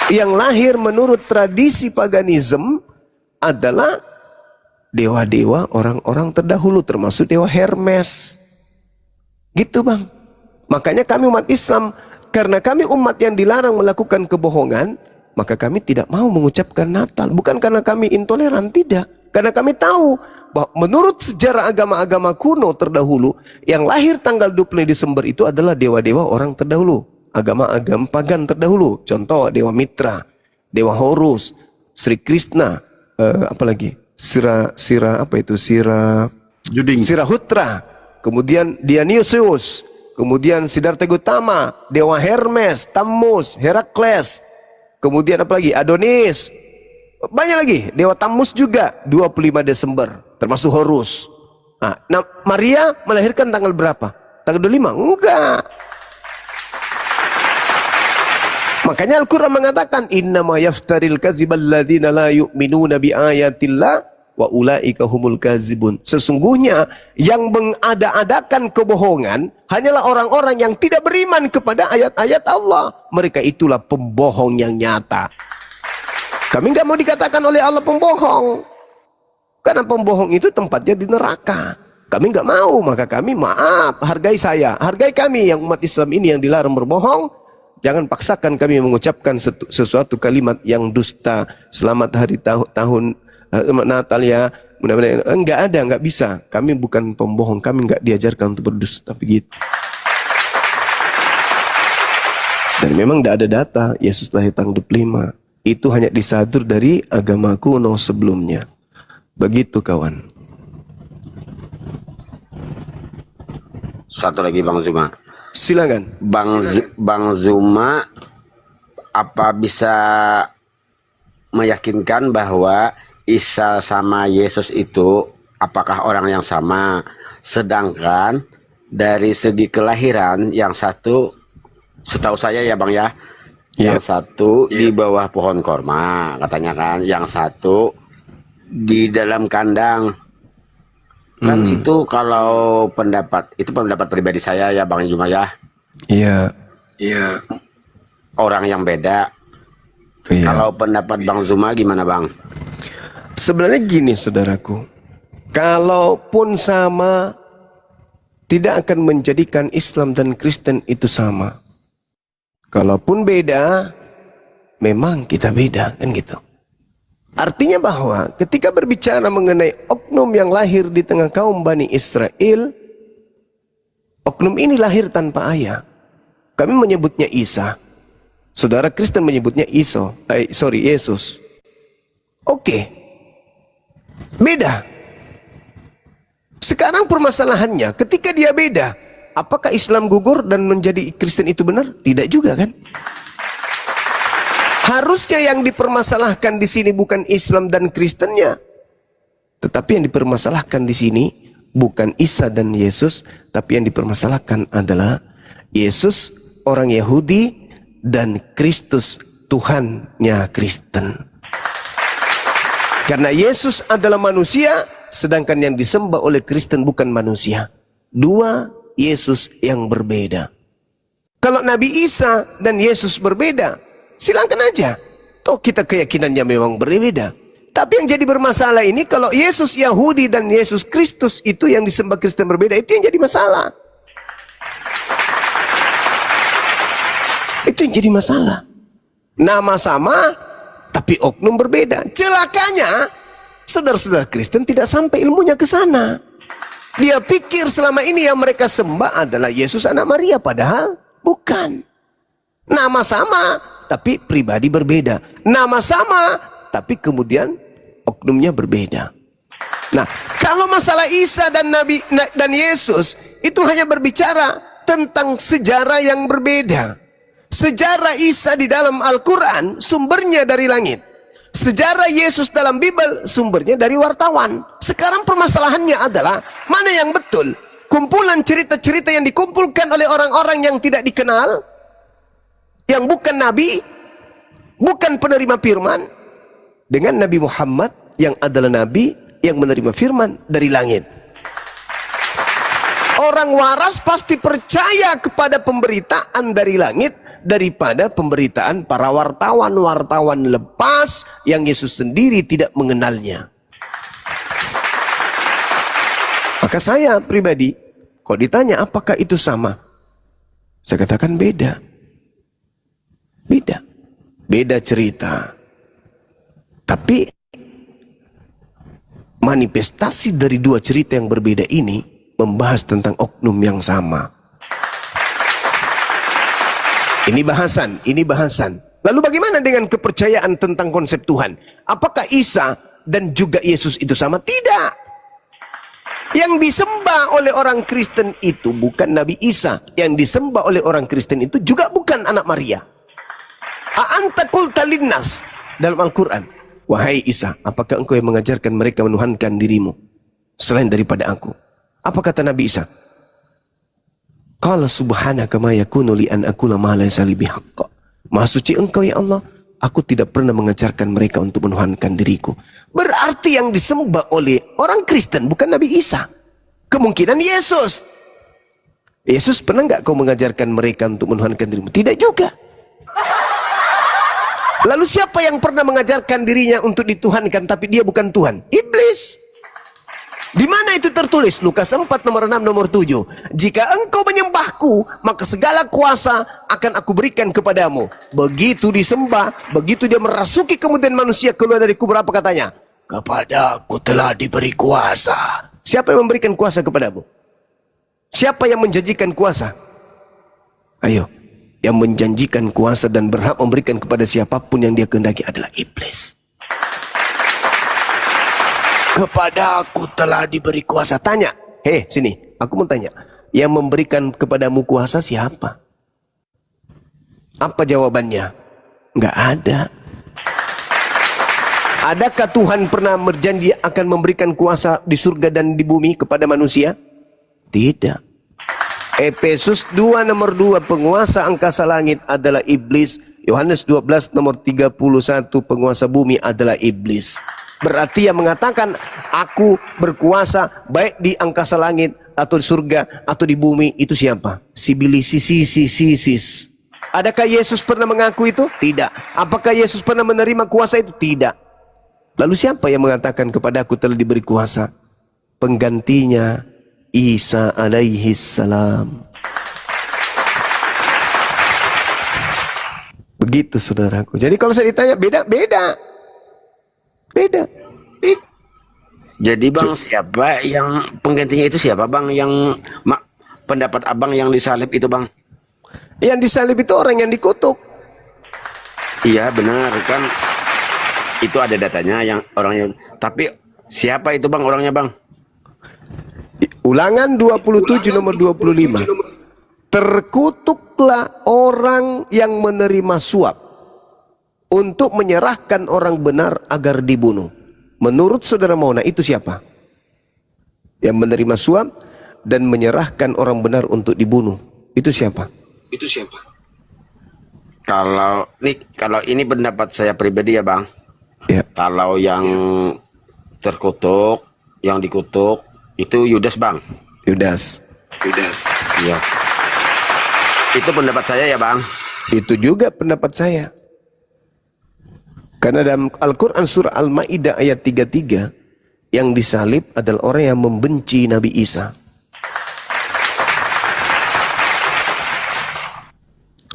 Yang lahir menurut tradisi paganisme adalah dewa-dewa orang-orang terdahulu, termasuk dewa Hermes. Gitu Bang. Makanya kami umat Islam, karena kami umat yang dilarang melakukan kebohongan, maka kami tidak mau mengucapkan Natal. Bukan karena kami intoleran, tidak. Karena kami tahu bahwa menurut sejarah agama-agama kuno terdahulu, yang lahir tanggal 25 Desember itu adalah dewa-dewa orang terdahulu, agama-agama pagan terdahulu. Contoh Dewa Mitra, Dewa Horus, Sri Krishna, apalagi Sirahutra, kemudian Dionysius, kemudian Siddhartha Gautama, Dewa Hermes, Tammuz, Herakles, kemudian apalagi Adonis. Banyak lagi, Dewa Tammuz juga 25 Desember, termasuk Horus. Nah, Maria melahirkan tanggal berapa? Tanggal 25? Enggak. Makanya Al-Quran mengatakan innama yaftaril kazibal ladzina la yu'minuna bi ayatillah wa ulaika humul kazibun. Sesungguhnya yang mengada-adakan kebohongan hanyalah orang-orang yang tidak beriman kepada ayat-ayat Allah. Mereka itulah pembohong yang nyata. Kami nggak mau dikatakan oleh Allah pembohong, karena pembohong itu tempatnya di neraka. Kami nggak mau, maka kami maaf, hargai saya, hargai kami yang umat Islam ini yang dilarang berbohong. Jangan paksakan kami mengucapkan sesuatu kalimat yang dusta. Selamat hari tahun Natal ya, mudah-mudahan nggak bisa. Kami bukan pembohong, kami nggak diajarkan untuk berdusta begitu. Dan memang tidak ada data Yesus lahir tanggal 25. Itu hanya disadur dari agama kuno sebelumnya. Begitu kawan. satu lagi Bang Zuma. Silakan. Bang Zuma, apa bisa meyakinkan bahwa Isa sama Yesus itu apakah orang yang sama? Sedangkan dari segi kelahiran yang satu, setahu saya ya Bang ya, yang satu di bawah pohon korma katanya kan, yang satu di dalam kandang. Kan itu kalau pendapat pribadi saya ya Bang Zuma ya. Iya. Orang yang beda. Iya. Kalau pendapat Bang Zuma gimana Bang? Sebenarnya gini saudaraku, kalaupun sama, tidak akan menjadikan Islam dan Kristen itu sama. Kalaupun beda, memang kita beda, kan gitu. Artinya bahwa ketika berbicara mengenai oknum yang lahir di tengah kaum Bani Israel, oknum ini lahir tanpa ayah. Kami menyebutnya Isa. Saudara Kristen menyebutnya Yesus. Oke. Beda. Sekarang permasalahannya, ketika dia beda, apakah Islam gugur dan menjadi Kristen itu benar? Tidak juga kan? Harusnya yang dipermasalahkan di sini bukan Islam dan Kristennya, tetapi yang dipermasalahkan di sini bukan Isa dan Yesus, tapi yang dipermasalahkan adalah Yesus orang Yahudi dan Kristus Tuhannya Kristen. Karena Yesus adalah manusia, sedangkan yang disembah oleh Kristen bukan manusia. Dua Yesus yang berbeda. Kalau Nabi Isa dan Yesus berbeda, silakan aja. Toh kita keyakinannya memang berbeda. Tapi yang jadi bermasalah ini, kalau Yesus Yahudi dan Yesus Kristus itu yang disembah Kristen berbeda, itu yang jadi masalah. Itu yang jadi masalah. Nama sama, tapi oknum berbeda. Celakanya, saudara-saudara Kristen tidak sampai ilmunya ke sana. Dia pikir selama ini yang mereka sembah adalah Yesus anak Maria, padahal bukan. Nama sama, tapi pribadi berbeda. Nama sama, tapi kemudian oknumnya berbeda. Nah, kalau masalah Isa dan Yesus itu hanya berbicara tentang sejarah yang berbeda. Sejarah Isa di dalam Al-Quran sumbernya dari langit. Sejarah Yesus dalam Bible sumbernya dari wartawan. Sekarang permasalahannya adalah mana yang betul? Kumpulan cerita-cerita yang dikumpulkan oleh orang-orang yang tidak dikenal, yang bukan nabi, bukan penerima firman, dengan Nabi Muhammad yang adalah nabi yang menerima firman dari langit. Orang waras pasti percaya kepada pemberitaan dari langit daripada pemberitaan para wartawan lepas yang Yesus sendiri tidak mengenalnya. Maka saya pribadi, kalau ditanya apakah itu sama, saya katakan beda. Beda cerita. Tapi manifestasi dari dua cerita yang berbeda ini membahas tentang oknum yang sama. Ini bahasan. Lalu bagaimana dengan kepercayaan tentang konsep Tuhan? Apakah Isa dan juga Yesus itu sama? Tidak. Yang disembah oleh orang Kristen itu bukan Nabi Isa. Yang disembah oleh orang Kristen itu juga bukan anak Maria. A'anta qulta linnas dalam Al-Quran. Wahai Isa, apakah engkau yang mengajarkan mereka menuhankan dirimu selain daripada aku? Apa kata Nabi Isa? Qala subhanaka ma yakunu li an aqula ma laysa li bihaqq. Maha suci engkau ya Allah, aku tidak pernah mengajarkan mereka untuk menuhankan diriku. Berarti yang disembah oleh orang Kristen bukan Nabi Isa. Kemungkinan Yesus. Yesus pernah nggak kau mengajarkan mereka untuk menuhankan dirimu? Tidak juga. Lalu siapa yang pernah mengajarkan dirinya untuk dituhankan tapi dia bukan Tuhan? Iblis. Di mana itu tertulis? Lukas 4 nomor 6 nomor 7. Jika engkau menyembahku, maka segala kuasa akan aku berikan kepadamu. Begitu disembah, begitu dia merasuki kemudian manusia keluar dari kubur, apa katanya? Kepadaku telah diberi kuasa. Siapa yang memberikan kuasa kepadamu? Siapa yang menjanjikan kuasa? Ayo. Yang menjanjikan kuasa dan berhak memberikan kepada siapapun yang dia kehendaki adalah iblis. Kepada aku telah diberi kuasa. Tanya, sini, aku mau tanya. Yang memberikan kepadamu kuasa siapa? Apa jawabannya? Nggak ada. Adakah Tuhan pernah berjanji akan memberikan kuasa di surga dan di bumi kepada manusia? Tidak. Efesus 2 nomor 2, penguasa angkasa langit adalah iblis. Yohanes 12 nomor 31, penguasa bumi adalah iblis. Berarti yang mengatakan aku berkuasa baik di angkasa langit atau di surga atau di bumi, itu siapa? Sibilisisis. Adakah Yesus pernah mengaku itu? Tidak. Apakah Yesus pernah menerima kuasa itu? Tidak. Lalu siapa yang mengatakan kepadaku telah diberi kuasa? Penggantinya Isa alaihi salam. Begitu saudaraku. Jadi kalau saya ditanya beda. Jadi bang, siapa yang penggantinya itu siapa bang? Yang pendapat abang yang disalib itu bang? Yang disalib itu orang yang dikutuk. Iya benar kan. Itu ada datanya yang orangnya. Tapi siapa itu bang orangnya bang? Ulangan 27 nomor 25. Terkutuklah orang yang menerima suap untuk menyerahkan orang benar agar dibunuh. Menurut saudara Mauna itu siapa? Yang menerima suap dan menyerahkan orang benar untuk dibunuh. Itu siapa? Kalau ini pendapat saya pribadi ya bang. Ya. Kalau yang terkutuk, yang dikutuk itu Yudas bang. Yudas. Iya. Itu pendapat saya ya bang. Itu juga pendapat saya. Karena dalam Al-Quran surah Al-Ma'idah ayat 33, yang disalib adalah orang yang membenci Nabi Isa.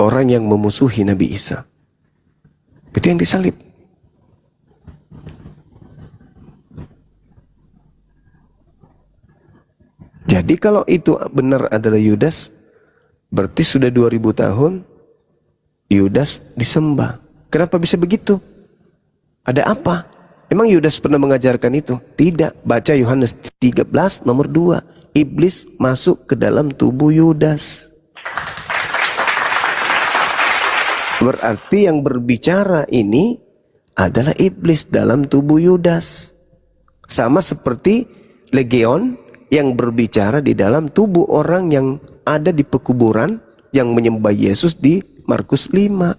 Orang yang memusuhi Nabi Isa. Itu yang disalib. Jadi kalau itu benar adalah Yudas, berarti sudah 2000 tahun Yudas disembah. Kenapa bisa begitu? Ada apa? Emang Yudas pernah mengajarkan itu? Tidak. Baca Yohanes 13 nomor 2. Iblis masuk ke dalam tubuh Yudas. Berarti yang berbicara ini adalah iblis dalam tubuh Yudas. Sama seperti Legion yang berbicara di dalam tubuh orang yang ada di pekuburan yang menyembah Yesus di Markus 5.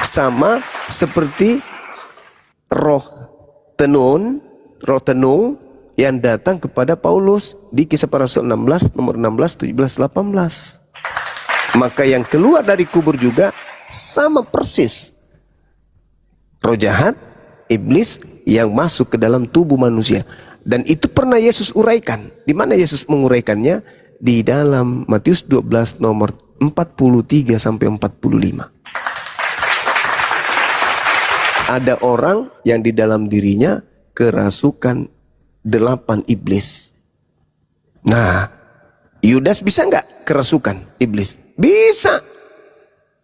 Sama seperti roh tenung yang datang kepada Paulus di Kisah Para Rasul 16 nomor 16, 17, 18. Maka yang keluar dari kubur juga sama persis. Roh jahat, iblis yang masuk ke dalam tubuh manusia. Dan itu pernah Yesus uraikan. Di mana Yesus menguraikannya? Di dalam Matius 12 nomor 43 sampai 45. Ada orang yang di dalam dirinya kerasukan 8 iblis. Nah, Yudas bisa nggak kerasukan iblis? Bisa.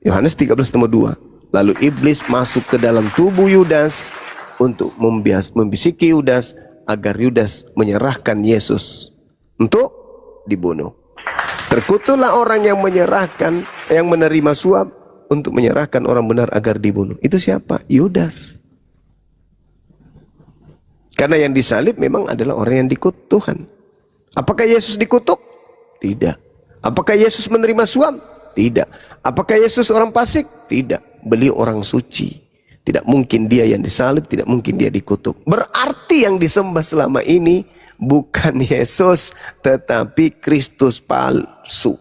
Yohanes 13 nomor 2. Lalu iblis masuk ke dalam tubuh Yudas untuk membisiki Yudas agar Yudas menyerahkan Yesus untuk dibunuh. Terkutuklah orang yang menyerahkan, yang menerima suap untuk menyerahkan orang benar agar dibunuh. Itu siapa? Yudas. Karena yang disalib memang adalah orang yang dikutuk Tuhan. Apakah Yesus dikutuk? Tidak. Apakah Yesus menerima suap? Tidak. Apakah Yesus orang fasik? Tidak. Beliau orang suci. Tidak mungkin dia yang disalib, tidak mungkin dia dikutuk. Berarti yang disembah selama ini bukan Yesus, tetapi Kristus palsu.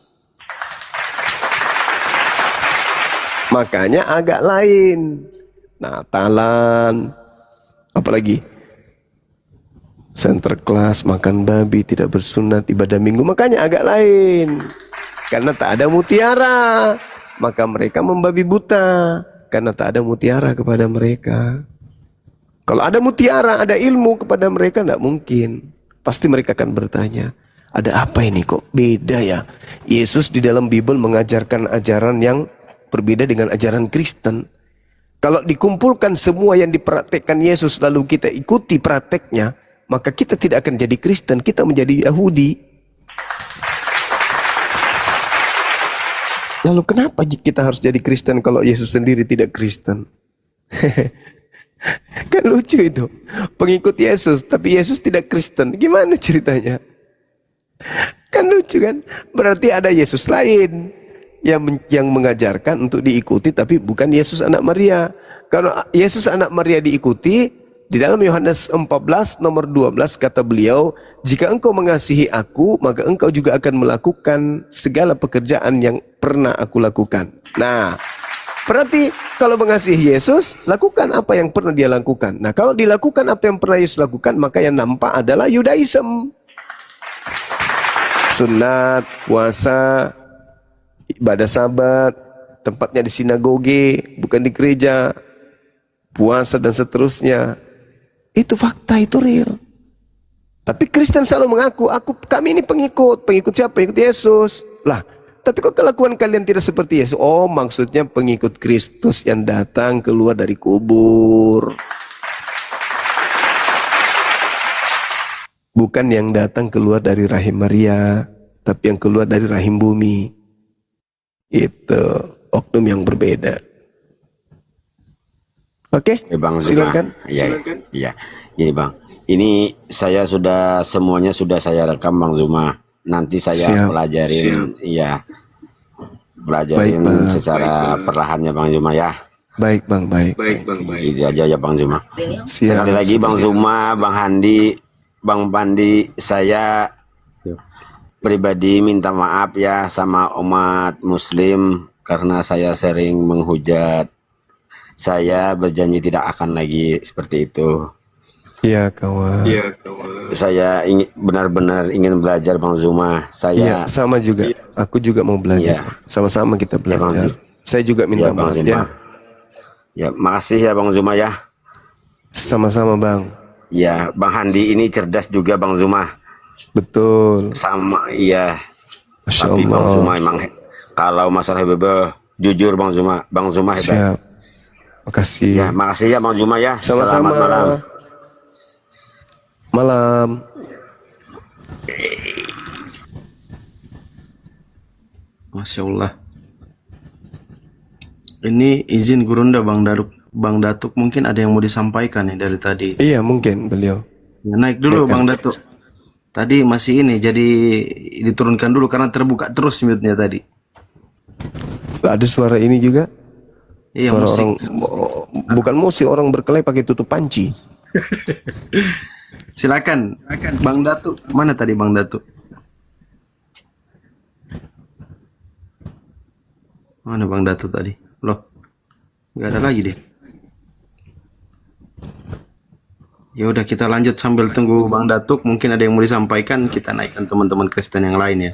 Makanya agak lain. Natalan, apalagi Sinterklas, makan babi, tidak bersunat, ibadah minggu. Makanya agak lain. Karena tak ada mutiara, maka mereka membabi buta. Karena tak ada mutiara kepada mereka. Kalau ada mutiara, ada ilmu kepada mereka, tidak mungkin. Pasti mereka akan bertanya, ada apa ini kok beda ya? Yesus di dalam Bible mengajarkan ajaran yang berbeda dengan ajaran Kristen. Kalau dikumpulkan semua yang dipraktekkan Yesus lalu kita ikuti prakteknya, maka kita tidak akan jadi Kristen, kita menjadi Yahudi. Lalu kenapa kita harus jadi Kristen kalau Yesus sendiri tidak Kristen? Kan lucu itu. Pengikut Yesus, tapi Yesus tidak Kristen. Gimana ceritanya? Kan lucu kan? Berarti ada Yesus lain yang mengajarkan untuk diikuti, tapi bukan Yesus anak Maria. Kalau Yesus anak Maria diikuti, di dalam Yohanes 14 nomor 12 kata beliau, jika engkau mengasihi aku, maka engkau juga akan melakukan segala pekerjaan yang pernah aku lakukan. Nah, berarti kalau mengasihi Yesus, lakukan apa yang pernah dia lakukan. Nah, kalau dilakukan apa yang pernah Yesus lakukan, maka yang nampak adalah Yudaism. Sunat, puasa, ibadah sabat, tempatnya di sinagoge, bukan di gereja, puasa dan seterusnya. Itu fakta, itu real. Tapi Kristen selalu mengaku, kami ini pengikut siapa? Pengikut Yesus. Lah, tapi kok kelakuan kalian tidak seperti Yesus? Oh, maksudnya pengikut Kristus yang datang keluar dari kubur. Bukan yang datang keluar dari rahim Maria, tapi yang keluar dari rahim bumi. Itu oknum yang berbeda. Oke, Bang Zuma. silakan. Iya. Gini Bang, ini saya semuanya sudah saya rekam Bang Zuma. Nanti saya Siap. pelajarin, iya, pelajarin Baik, Bang. secara perlahannya Bang Zuma ya. Baik bang, baik. Itu aja ya Bang Zuma. Siap. Sekali lagi Bang Zuma, Bang Handi, Bang Pandi, saya pribadi minta maaf ya sama umat Muslim karena saya sering menghujat. Saya berjanji tidak akan lagi seperti itu. Iya kawan. Saya benar-benar ingin belajar Bang Zuma. Iya Saya sama juga. Aku juga mau belajar. Iya. Sama-sama kita Bang belajar. Zuma. Saya juga minta Bang maaf Zuma. ya. Ya, makasih ya Bang Zuma ya. Sama-sama bang. Ya, Bang Handi ini cerdas juga Bang Zuma. Betul. Sama iya. Masya Tapi Bang Allah. Zuma emang kalau masalah hebat, jujur Bang Zuma hebat. Siap. Makasih. Ya, makasih ya Bang Zuma ya. Sama-sama. Selamat malam. Malam. Masya Allah. Ini izin Gurunda Bang Datuk mungkin ada yang mau disampaikan nih dari tadi. Iya mungkin beliau. Ya, naik dulu Bang Datuk. Tadi masih ini jadi diturunkan dulu karena terbuka terus mute-nya tadi. Ada suara ini juga. Iya Suara musik. bukan musik, orang berkelahi pakai tutup panci. Silakan Bang Datuk. Mana tadi Bang Datuk? Mana Bang Datuk tadi? Loh. Nggak ada lagi deh. Ya udah kita lanjut sambil tunggu Bang Datuk. Mungkin ada yang mau disampaikan, kita naikkan teman-teman Kristen yang lain ya.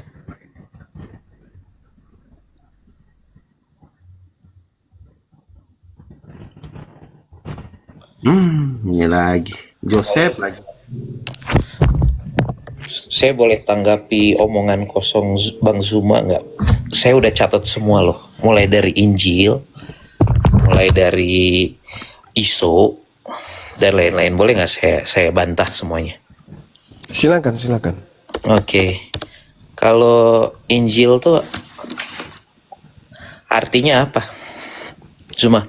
Ini lagi Joseph lagi. Saya boleh tanggapi omongan kosong Bang Zuma nggak? Saya udah catat semua loh, mulai dari Injil, mulai dari ISO dan lain-lain. Boleh nggak saya bantah semuanya? Silakan. Oke. Kalau Injil tuh artinya apa, Zuma?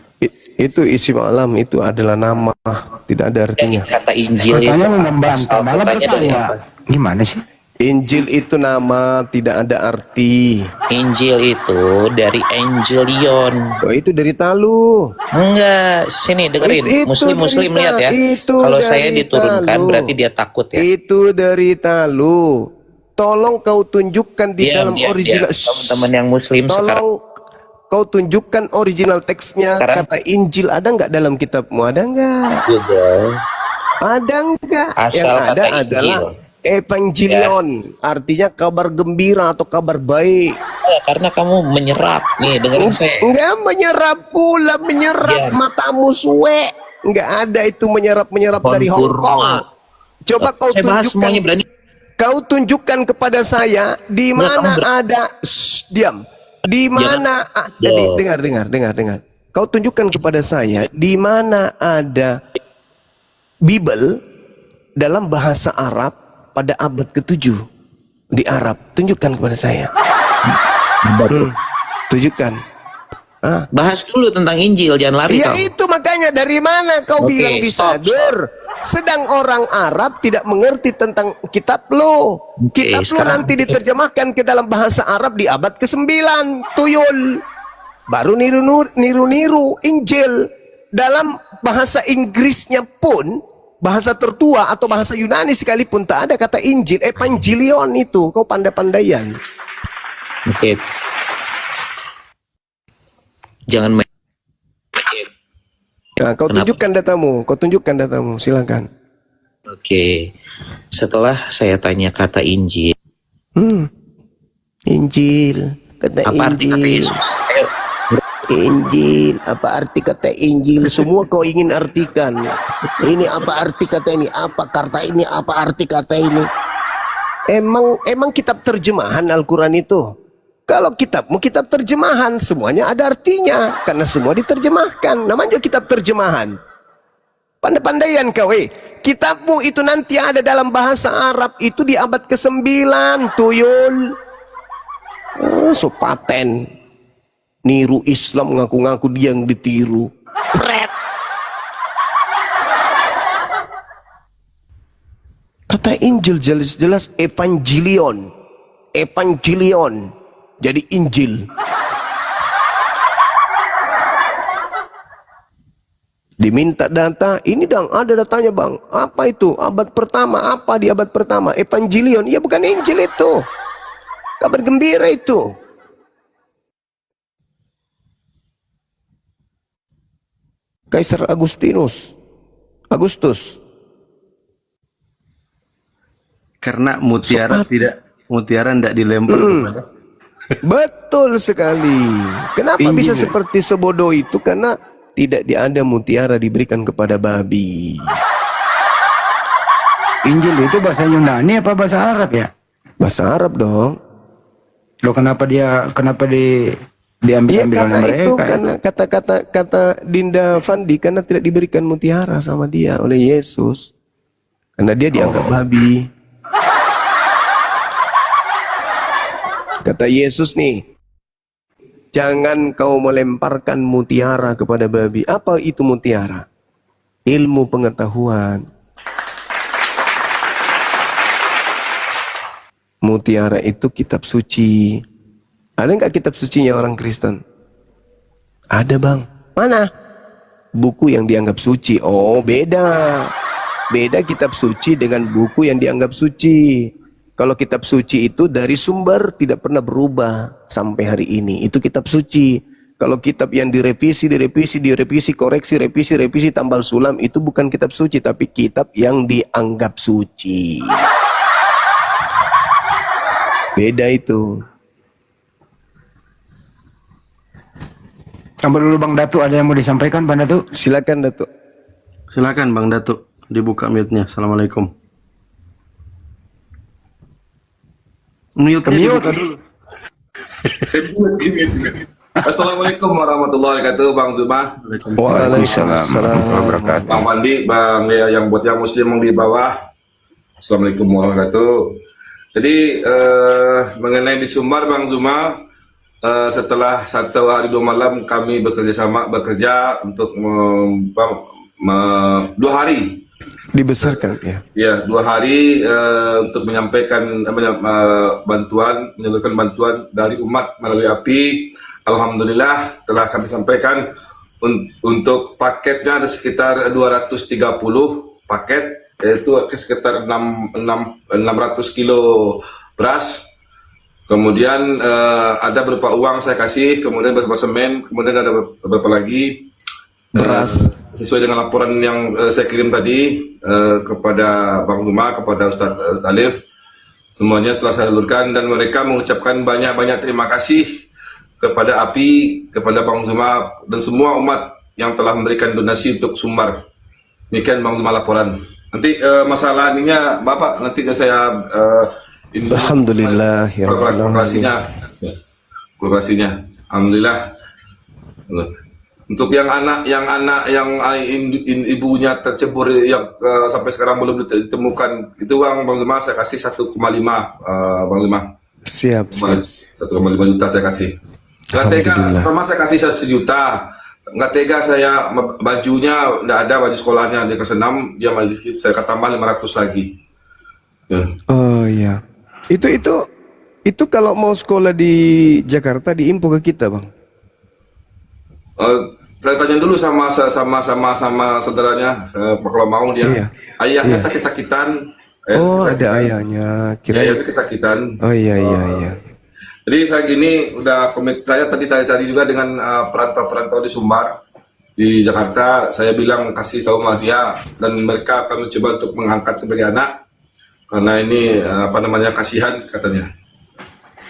Itu isi malam, itu adalah nama, tidak ada artinya. Kata Injil itu asal katanya dari apa? Gimana sih? Injil itu nama, tidak ada arti. Injil itu dari Angelion. Oh, itu dari Talu. Enggak, sini dengerin. Muslim lihat ya. Kalau saya diturunkan berarti dia takut ya. Itu dari Talu. Tolong kau tunjukkan di dalam original. Teman-teman yang Muslim sekarang. Tolong kau tunjukkan original teksnya. Sekarang- Kata Injil ada nggak dalam kitabmu? Ada nggak? Juga. Ada nggak? Asal Yang ada kata adalah Injil. Evangelion, artinya kabar gembira atau kabar baik. Ya, karena kamu menyerap. Nih, dengerin saya. Enggak menyerap pula, menyerap Iya. matamu suwe. Enggak ada itu menyerap dari Hong Kong. Coba kau Saya bahas tunjukkan. semuanya berani. Kau tunjukkan kepada saya di Enggak, mana kamu ada. Shh, diam. Di mana? Loh. Dengar. Kau tunjukkan kepada saya di mana ada Bible dalam bahasa Arab pada abad ke-7 di Arab. Tunjukkan kepada saya. Tunjukkan. Bahas dulu tentang Injil, jangan lari Ya kau. itu makanya dari mana kau Oke, bilang bisa stop. Dur? Sedang orang Arab tidak mengerti tentang kitab lo. Oke, Kitab lo sekarang- nanti diterjemahkan ke dalam bahasa Arab di abad ke-9. Tuyul. Baru niru-niru Injil. Dalam bahasa Inggrisnya pun, bahasa tertua atau bahasa Yunani sekalipun tak ada kata Injil. Evangelion itu. Kau pandai-pandaian. Oke. Jangan main. Nah, kau Kenapa? tunjukkan datamu, silakan. Oke. Setelah saya tanya kata Injil, Injil, kata apa arti kata Yesus? Injil, apa arti kata Injil? Semua kau ingin artikan. Ini apa arti kata ini? Apa kata ini? Apa arti kata ini? Emang kitab terjemahan Al-Quran itu? Kalau kitabmu kitab terjemahan, semuanya ada artinya. Karena semua diterjemahkan. Namanya kitab terjemahan. Pandai-pandaian kau, kitabmu itu nanti ada dalam bahasa Arab. Itu di abad ke-9, tuyul. So paten. Niru Islam, ngaku-ngaku dia yang ditiru. Pret. Kata Injil jelas-jelas Evangelion. Evangelion. Jadi Injil. Diminta data, ini dong ada datanya bang. Apa itu? Abad pertama, apa di abad pertama? Evangelion, ya bukan Injil itu. Kabar gembira itu. Kaisar Agustus. Karena mutiara tidak dilempar kepada. Betul sekali. Kenapa bisa seperti sebodoh itu? Karena tidak ada mutiara diberikan kepada babi. Injil itu bahasa Yunani apa bahasa Arab ya? Bahasa Arab dong. Loh kenapa diambil Iya oleh karena mereka? itu karena kata Dinda Fandi karena tidak diberikan mutiara sama dia oleh Yesus. Karena dia dianggap babi. Kata Yesus nih, jangan kau melemparkan mutiara kepada babi. Apa itu mutiara? Ilmu pengetahuan. Mutiara itu kitab suci. Ada nggak kitab sucinya orang Kristen? Ada bang. Mana? Buku yang dianggap suci. Oh beda. Beda kitab suci dengan buku yang dianggap suci. Kalau kitab suci itu dari sumber tidak pernah berubah sampai hari ini. Itu kitab suci. Kalau kitab yang direvisi, koreksi, tambal sulam, itu bukan kitab suci, tapi kitab yang dianggap suci. Beda itu. Sampai dulu Bang Datu, ada yang mau disampaikan Bang Datu? Silakan Datuk. Silakan Bang Datuk, dibuka mute-nya. Assalamualaikum. Mute-nya dibuka dulu. Assalamualaikum warahmatullahi wabarakatuh, Bang Zuma, Waalaikumsalam. Bang Pandi, Bang yang buat yang Muslim yang di bawah. Assalamualaikum warahmatullahi wabarakatuh. Jadi mengenai di Sumbar, Bang Zuma, setelah 1 hari 2 malam kami bekerja untuk 2 hari. Dibesarkan ya. Ya, 2 hari untuk menyampaikan menyalurkan bantuan dari umat melalui API. Alhamdulillah telah kami sampaikan untuk paketnya ada sekitar 230 paket, yaitu sekitar 600 kilo beras. Kemudian ada berupa uang saya kasih, kemudian berupa semen, kemudian ada beberapa lagi Beras. sesuai dengan laporan yang saya kirim tadi kepada Bang Zuma, kepada Ustaz Alif. Semuanya telah saya salurkan dan mereka mengucapkan banyak-banyak terima kasih kepada API, kepada Bang Zuma dan semua umat yang telah memberikan donasi untuk Sumbar. Demikian Bang Zuma laporan. Nanti masalah ininya Bapak nanti saya Alhamdulillah ya Progresinya. Alhamdulillah. Untuk yang anak yang ibunya tercebur yang sampai sekarang belum ditemukan itu Bang Zuma saya kasih 1,5 Bang Zuma. Siap. 1,5 juta saya kasih. Nggak tega, Alhamdulillah. pertama saya kasih 1 juta. Nggak tega saya, bajunya nggak ada, baju sekolahnya dia kesenam, dia maju sedikit, saya tambah 500 lagi. Ya. Oh iya. Itu kalau mau sekolah di Jakarta diinfo ke kita, Bang. Saya tanya dulu sama saudaranya, kalau mau dia. Iya. Ayahnya Iya. sakit-sakitan. Oh, sakit-sakitan. ada ayahnya. Ayahnya Kira. sakit-sakitan. Oh iya iya iya. Jadi saya gini, udah komit saya tadi juga dengan perantau-perantau di Sumbar, di Jakarta. Saya bilang kasih tahu Maria dan mereka akan mencoba untuk mengangkat sebagai anak karena ini kasihan katanya.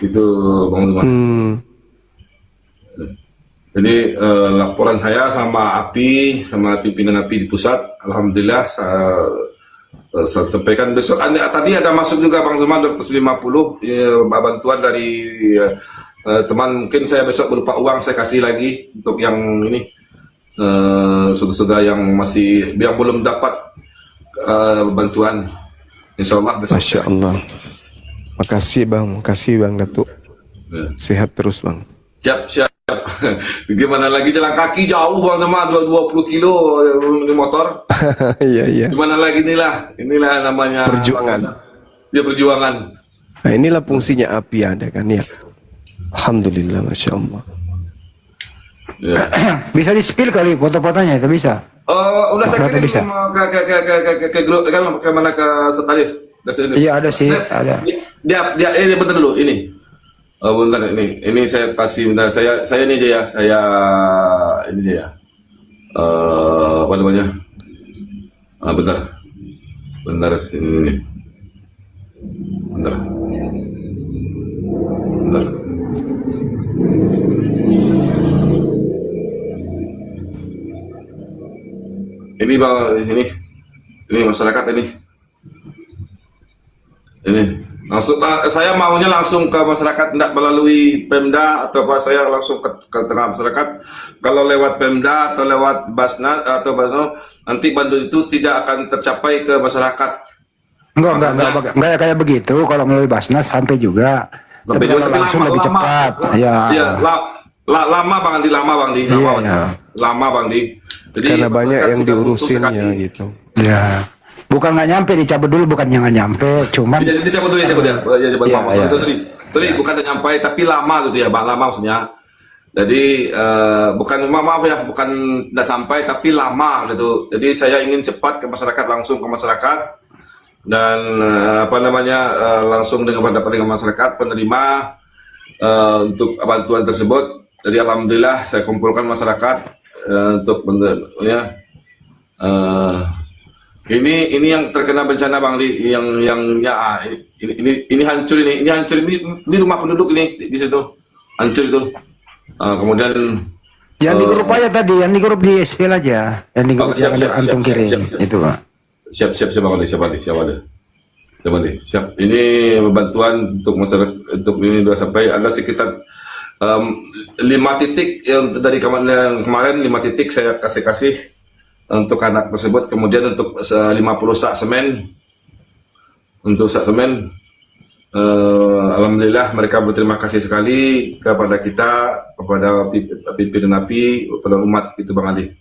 Itu Bang Zuma. Jadi laporan saya sama API, sama pimpinan API di pusat, alhamdulillah saya sampaikan besok. Tadi ada masuk juga Bang Zuma 250 bantuan dari teman. Mungkin saya besok berupa uang saya kasih lagi untuk yang ini saudara-saudara yang belum dapat bantuan. Insya Allah besok. Masya Allah. Makasih Bang Datuk. Ya. Sehat terus Bang. Siap. Gimana lagi jalan kaki jauh Bang Zuma 20 kilo di motor. Iya. Gimana lagi inilah namanya Perjuangan. Dia perjuangan. Nah inilah fungsinya API ada kan ya. Alhamdulillah, Masya Allah. Ya. Bisa di-spill kali foto-fotonya itu bisa. Udah saya Berapa kirim bisa? ke grup ke mana ke Setarif. Iya ada sih, ada. Dia ini bentar dulu ini. Bentar ini saya kasih bentar saya ini aja ya. Saya ini aja ya. Apa namanya? Bentar. Sini. Bentar. Ini Bang, ini masyarakat ini langsung saya maunya langsung ke masyarakat, tidak melalui Pemda atau apa, saya langsung ke tengah masyarakat. Kalau lewat Pemda atau lewat Basnas atau nanti bantuan itu tidak akan tercapai ke masyarakat. Enggak kayak begitu. Kalau melalui Basnas sampai juga. Sampai Tapi juga, kalau tapi langsung lama, lebih lama. cepat. Ya. Iya, lama Bang Andi, lama Bang Di. Jadi Karena banyak masyarakat yang sudah butuh diurusinnya sekali. gitu. Ya. Bukan nggak nyampe, dicabut dulu, bukan yang nggak nyampe, cuman Jadi saya betul ya. Iya, iya. Sorry, bukan nyampai tapi lama gitu ya, Bang. Lama maksudnya. Jadi bukan maaf ya, bukan tidak sampai tapi lama gitu. Jadi saya ingin cepat ke masyarakat, langsung ke masyarakat dan langsung dengan masyarakat penerima untuk bantuan tersebut. Jadi alhamdulillah saya kumpulkan masyarakat untuk ini yang terkena bencana Bang Di, ini hancur ini rumah penduduk ini di situ hancur itu. Kemudian yang di grup aja tadi, yang di grup di SPL aja, yang di grup siap, yang antum kirim siap. itu Pak. siap Bang Di, siap. Ini bantuan untuk masyarakat untuk ini sudah sampai ada sekitar 5 titik yang dari kemarin 5 titik saya kasih untuk anak tersebut. Kemudian untuk 50 sak semen, untuk sak semen, alhamdulillah mereka berterima kasih sekali kepada kita, kepada pimpinan API, kepada umat itu Bang Adi.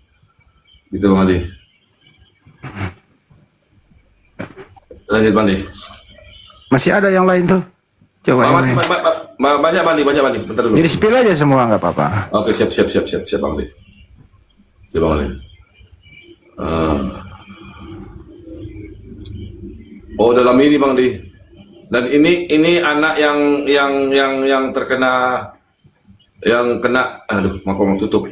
Itu Bang Adi. Lanjut Bang Adi. Masih ada yang lain tuh. Coba yang Masih lain. banyak Bang Adi. Bentar dulu. Jadi spill aja semua nggak apa-apa. Oke, siap Bang Adi. Siap Bang Adi. Dalam ini Bang Di, dan ini anak yang terkena aduh mau tutup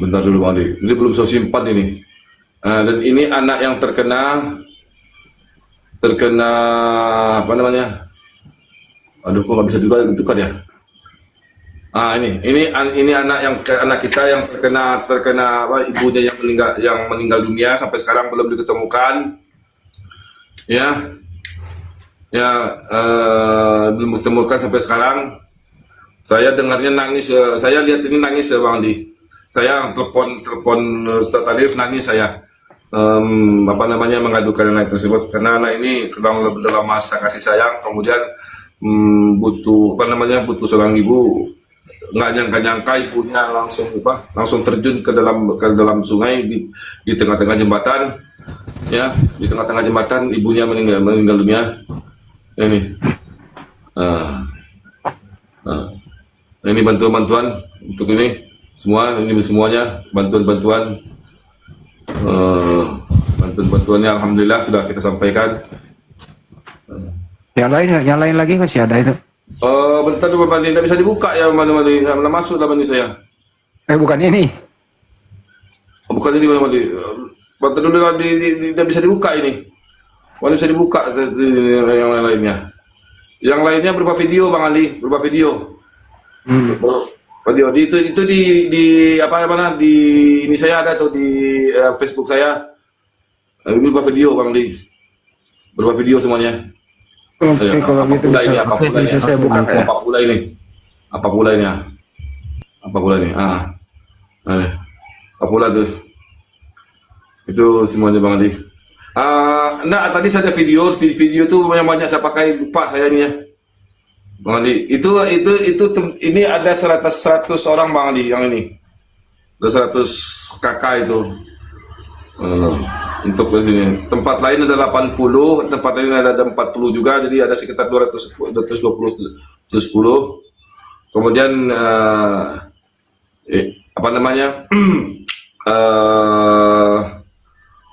bentar dulu Bang Di, ini belum saya simpan ini. Dan ini anak yang terkena apa namanya, aduh kok nggak bisa juga gitu kan ya. Ini anak kita yang terkena apa, ibunya yang meninggal dunia sampai sekarang belum diketemukan. Belum ditemukan sampai sekarang. Saya dengarnya nangis, saya lihat ini nangis ya Bang Di. Saya telepon Ustaz Alif, nangis saya. mengadukan anak tersebut karena anak ini sedang dalam masa kasih sayang, kemudian butuh seorang ibu. Nggak nyangka ibunya langsung terjun ke dalam sungai di tengah-tengah jembatan, ya, di tengah-tengah jembatan ibunya meninggal dunia. Ini ini bantuan untuk ini semuanya bantuan-bantuannya alhamdulillah sudah kita sampaikan. Yang lain lagi masih ada itu. Bentar dulu Bang Mali, tidak bisa dibuka ya Bang Mali, nggak masuk dalam ini saya. Bukan ini. Bukan ini Bang Mali. Bentar dulu tidak bisa dibuka ini. Kalau bisa dibuka yang lainnya. Yang lainnya berupa video Bang Ali, berupa video. Video itu di ini saya ada tuh di Facebook saya. Ini berupa video Bang Ali. Berupa video semuanya. Oke, kalau gitu saya buka ya. Apa pula ini? Apa pula tuh? Itu semuanya Bang Ali. Tadi saya ada video tuh banyak saya pakai, lupa saya ini ya. Bang Ali, itu ini ada 100 orang Bang Ali yang ini. Ada 100 kakak itu. Untuk di sini. Tempat lain ada 80, tempat lain ada 40 juga, jadi ada sekitar 220. Kemudian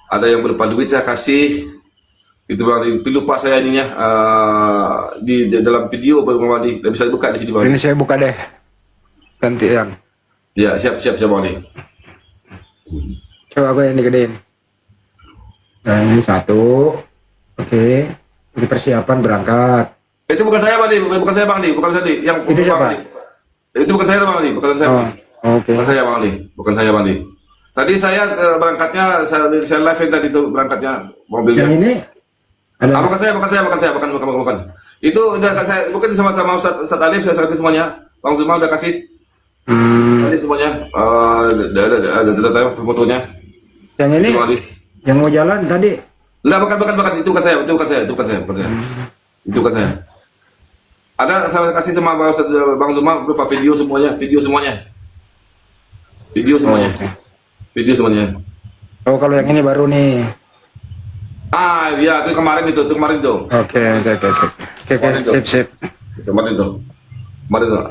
ada yang berupa duit saya kasih. Itu Bang, lupa saya ininya di dalam video Bang Ali. Dan bisa dibuka di sini Bang. Ini saya buka deh. Gantian. Ya, siap Bang Ali. Coba aku yang digedein. Nah, ini satu. Oke. Ini persiapan berangkat. Itu bukan saya Bang Ali, bukan saya Bang Ali. Yang Itu siapa? Itu bukan saya Bang Ali, bukan saya. Oke. Bukan saya Bang Ali. Tadi saya berangkatnya saya live tadi itu berangkatnya mobilnya. Yang ini ada. Bukan. Itu udah saya bukan sama Ustaz Alif saya kasih semuanya. Bang Zuma udah kasih. Tadi semuanya. Ada fotonya. Yang ini. Itu Bang Ali. Yang mau jalan tadi. Enggak, bukan. Itu bukan saya. Itu bukan saya. Ada saya kasih sama Bang Zuma berupa video semuanya. Oh, kalau yang ini baru nih. Iya, itu kemarin itu. Oke, sip. Kemarin itu.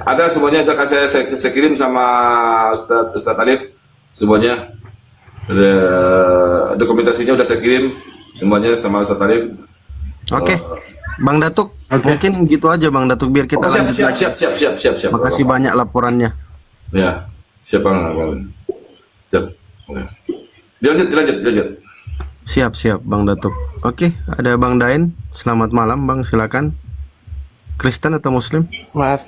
Ada semuanya, udah saya kirim sama Ustaz Alif semuanya. Dokumentasinya udah saya kirim semuanya sama Ustaz Alif. Oke. Bang Datuk, mungkin gitu aja Bang Datuk biar kita lanjut lagi. Siap. Makasih banyak laporannya. Ya, siap Bang. Siap. Oke. Dilanjut. Siap Bang Datuk. Oke, ada Bang Dain. Selamat malam Bang, silakan. Kristen atau Muslim? Maaf,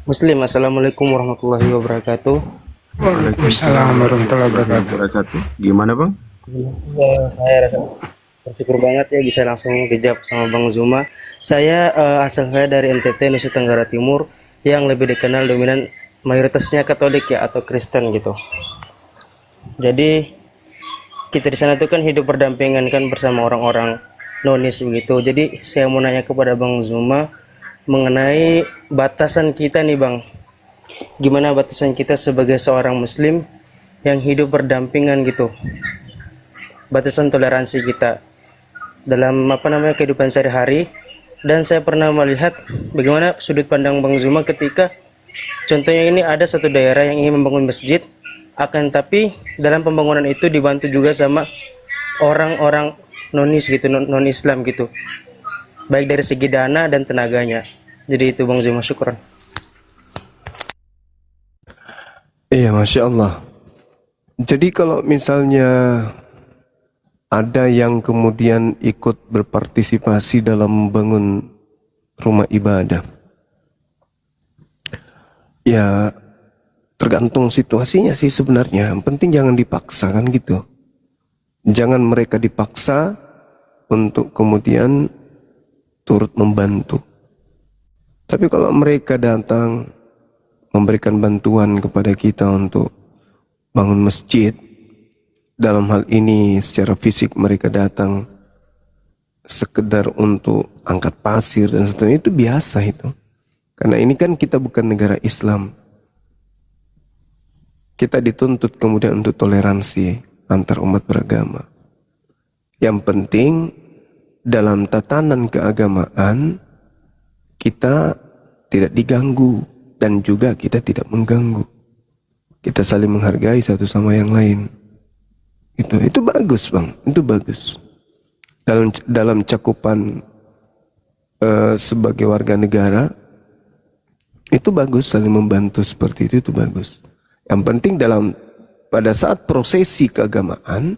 Muslim. Assalamualaikum warahmatullahi wabarakatuh. Waalaikumsalam warahmatullahi wabarakatuh. Gimana Bang? Saya rasa bersyukur banget ya bisa langsung kejawab sama Bang Zuma. Asal saya dari NTT, Nusa Tenggara Timur, yang lebih dikenal dominan mayoritasnya Katolik ya atau Kristen gitu. Jadi kita di sana tuh kan hidup berdampingan kan bersama orang-orang nonis begitu. Jadi saya mau nanya kepada Bang Zuma mengenai batasan kita nih Bang. Gimana batasan kita sebagai seorang Muslim yang hidup berdampingan gitu? Batasan toleransi kita dalam kehidupan sehari-hari. Dan saya pernah melihat bagaimana sudut pandang Bang Zuma ketika contohnya ini ada satu daerah yang ingin membangun masjid, akan tapi dalam pembangunan itu dibantu juga sama orang-orang nonis gitu, non Islam gitu, baik dari segi dana dan tenaganya. Jadi itu Bang Zuma, syukuran. Iya, Masya Allah. Jadi kalau misalnya ada yang kemudian ikut berpartisipasi dalam membangun rumah ibadah, ya tergantung situasinya sih sebenarnya. Yang penting jangan dipaksa kan gitu. Jangan mereka dipaksa untuk kemudian turut membantu. Tapi kalau mereka datang memberikan bantuan kepada kita untuk bangun masjid dalam hal ini secara fisik mereka datang sekedar untuk angkat pasir dan seterusnya, itu biasa itu. Karena ini kan kita bukan negara Islam. Kita dituntut kemudian untuk toleransi antar umat beragama. Yang penting dalam tatanan keagamaan kita tidak diganggu dan juga kita tidak mengganggu. Kita saling menghargai satu sama yang lain. Itu bagus, Bang. Itu bagus. Dalam cakupan sebagai warga negara itu bagus, saling membantu seperti itu bagus. Yang penting pada saat prosesi keagamaan,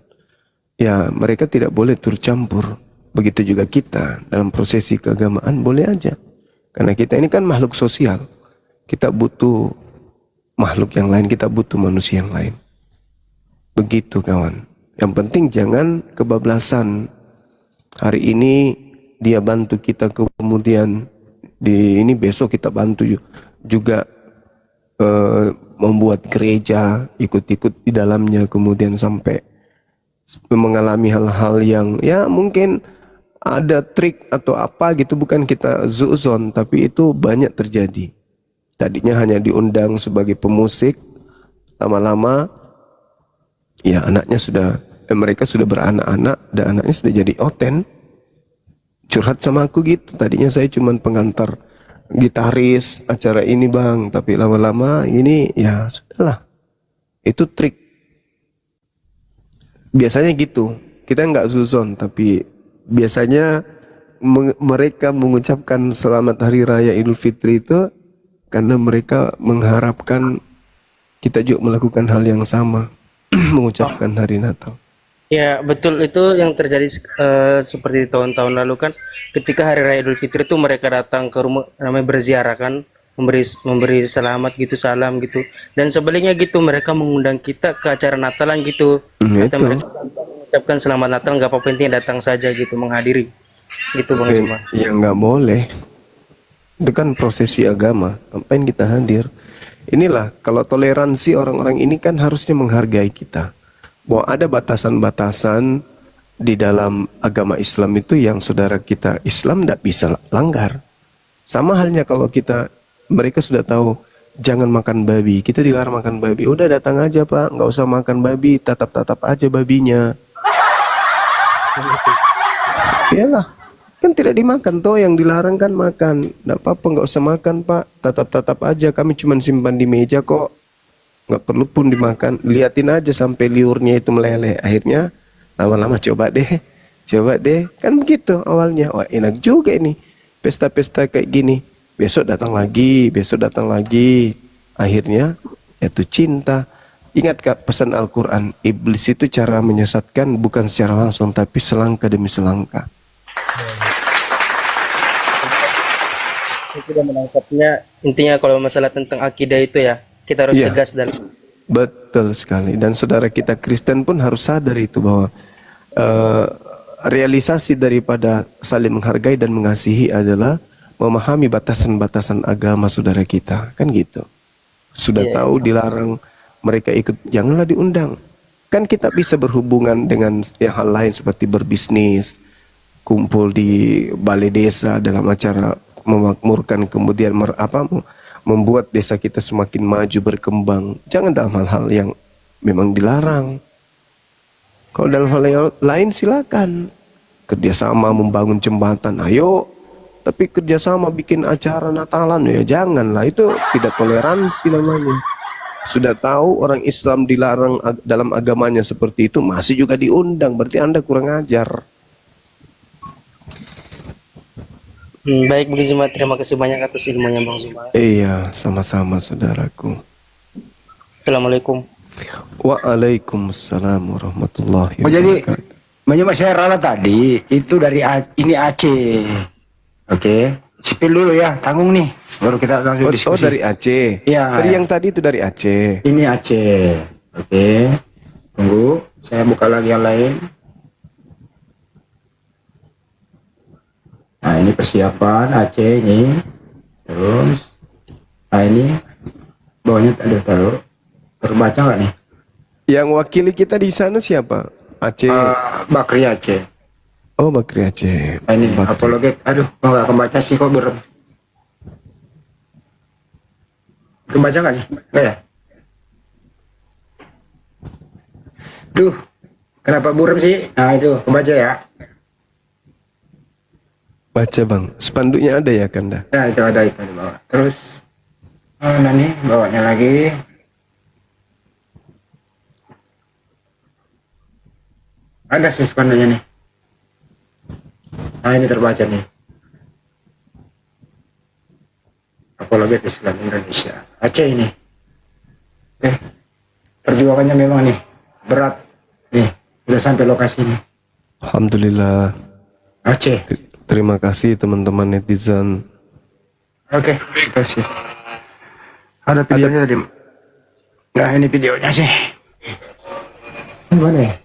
ya mereka tidak boleh turut campur. Begitu juga kita dalam prosesi keagamaan boleh aja. Karena kita ini kan makhluk sosial. Kita butuh makhluk yang lain, kita butuh manusia yang lain. Begitu kawan. Yang penting jangan kebablasan. Hari ini dia bantu kita, kemudian ini besok kita bantu juga membuat gereja, ikut-ikut di dalamnya, kemudian sampai mengalami hal-hal yang ya mungkin ada trik atau apa gitu, bukan kita zuzon, tapi itu banyak terjadi. Tadinya hanya diundang sebagai pemusik, lama-lama ya mereka sudah beranak-anak dan anaknya sudah jadi oten. Curhat sama aku gitu, tadinya saya cuma pengantar gitaris acara ini bang, tapi lama-lama ini ya sudahlah, itu trik. Biasanya gitu, kita nggak zuzon, tapi biasanya mereka mengucapkan selamat hari raya Idul Fitri itu karena mereka mengharapkan kita juga melakukan hal yang sama, mengucapkan hari Natal. Ya betul, itu yang terjadi seperti tahun-tahun lalu kan, ketika hari raya Idul Fitri itu mereka datang ke rumah, namanya berziarah kan, memberi selamat gitu, salam gitu, dan sebaliknya gitu mereka mengundang kita ke acara Natalan gitu. Kata mereka mengucapkan selamat Natal, nggak apa-apa, intinya datang saja gitu, menghadiri gitu Bang Zuma. Ya nggak boleh, itu kan prosesi agama, ngapain kita hadir? Inilah kalau toleransi, orang-orang ini kan harusnya menghargai kita, bahwa ada batasan-batasan di dalam agama Islam itu yang saudara kita Islam tidak bisa langgar. Sama halnya kalau mereka sudah tahu jangan makan babi, kita dilarang makan babi, udah datang aja pak, nggak usah makan babi, tatap-tatap aja babinya. Iyalah, kan tidak dimakan toh, yang dilarang kan makan. Nggak apa-apa, nggak usah makan pak, tatap-tatap aja, kami cuma simpan di meja kok, nggak perlu pun dimakan, liatin aja sampai liurnya itu meleleh. Akhirnya lama-lama coba deh, kan begitu awalnya. Wah enak juga ini pesta-pesta kayak gini, besok datang lagi, akhirnya yaitu cinta. Ingat kak pesan Al-Quran, iblis itu cara menyesatkan bukan secara langsung tapi selangkah demi selangkah. Saya sudah menangkapnya. Intinya kalau masalah tentang akidah itu ya, kita harus tegas dan betul sekali. Dan saudara kita Kristen pun harus sadar itu, bahwa realisasi daripada saling menghargai dan mengasihi adalah memahami batasan-batasan agama saudara kita, kan gitu. Sudah tahu dilarang, mereka ikut, janganlah diundang. Kan kita bisa berhubungan dengan hal lain seperti berbisnis, kumpul di balai desa dalam acara memakmurkan, kemudian membuat desa kita semakin maju berkembang. Jangan dalam hal-hal yang memang dilarang. Kalau dalam hal yang lain silakan. Kerjasama membangun jembatan, ayo. Tapi kerjasama bikin acara Natalan ya janganlah, itu tidak toleransi namanya. Sudah tahu orang Islam dilarang dalam agamanya seperti itu, masih juga diundang, berarti Anda kurang ajar. Baik Bang Zuma, terima kasih banyak atas ilmunya Bang Zuma. Iya, sama-sama saudaraku. Assalamualaikum. Waalaikumsalam warahmatullahi Jadi wabarakatuh. saya rala tadi itu dari ini Aceh. Oke, sipil dulu ya, tanggung nih, baru kita langsung diskusi. Oh dari Aceh. Iya. Dari yang tadi itu dari Aceh. Ini Aceh. Oke, tunggu, saya buka lagi yang lain. Nah ini persiapan Aceh ini, terus, nah ini bawahnya ada taruh, terbaca nggak nih? Yang wakili kita di sana siapa? Aceh. Bakri Aceh. Oh, Bakri Aceh. Ini Bakri. apologet. Aduh, nggak kebaca sih kok burem. Kebaca nggak nih? Nggak ya? Duh, kenapa burem sih? Nah itu, kebaca ya. Baca bang. Spanduknya ada ya Kanda? Nah itu ada itu di bawah. Terus, nah nih bawahnya lagi. Ada sih spanduknya nih. Nah ini terbaca nih. Apologet Islam Indonesia. Aceh ini. Perjuangannya memang nih berat. Nih, udah sampai lokasi ini. Alhamdulillah. Aceh. Terima kasih teman-teman netizen. Oke, terima kasih. Ada videonya tadi. Nah ini videonya sih. Mana ya?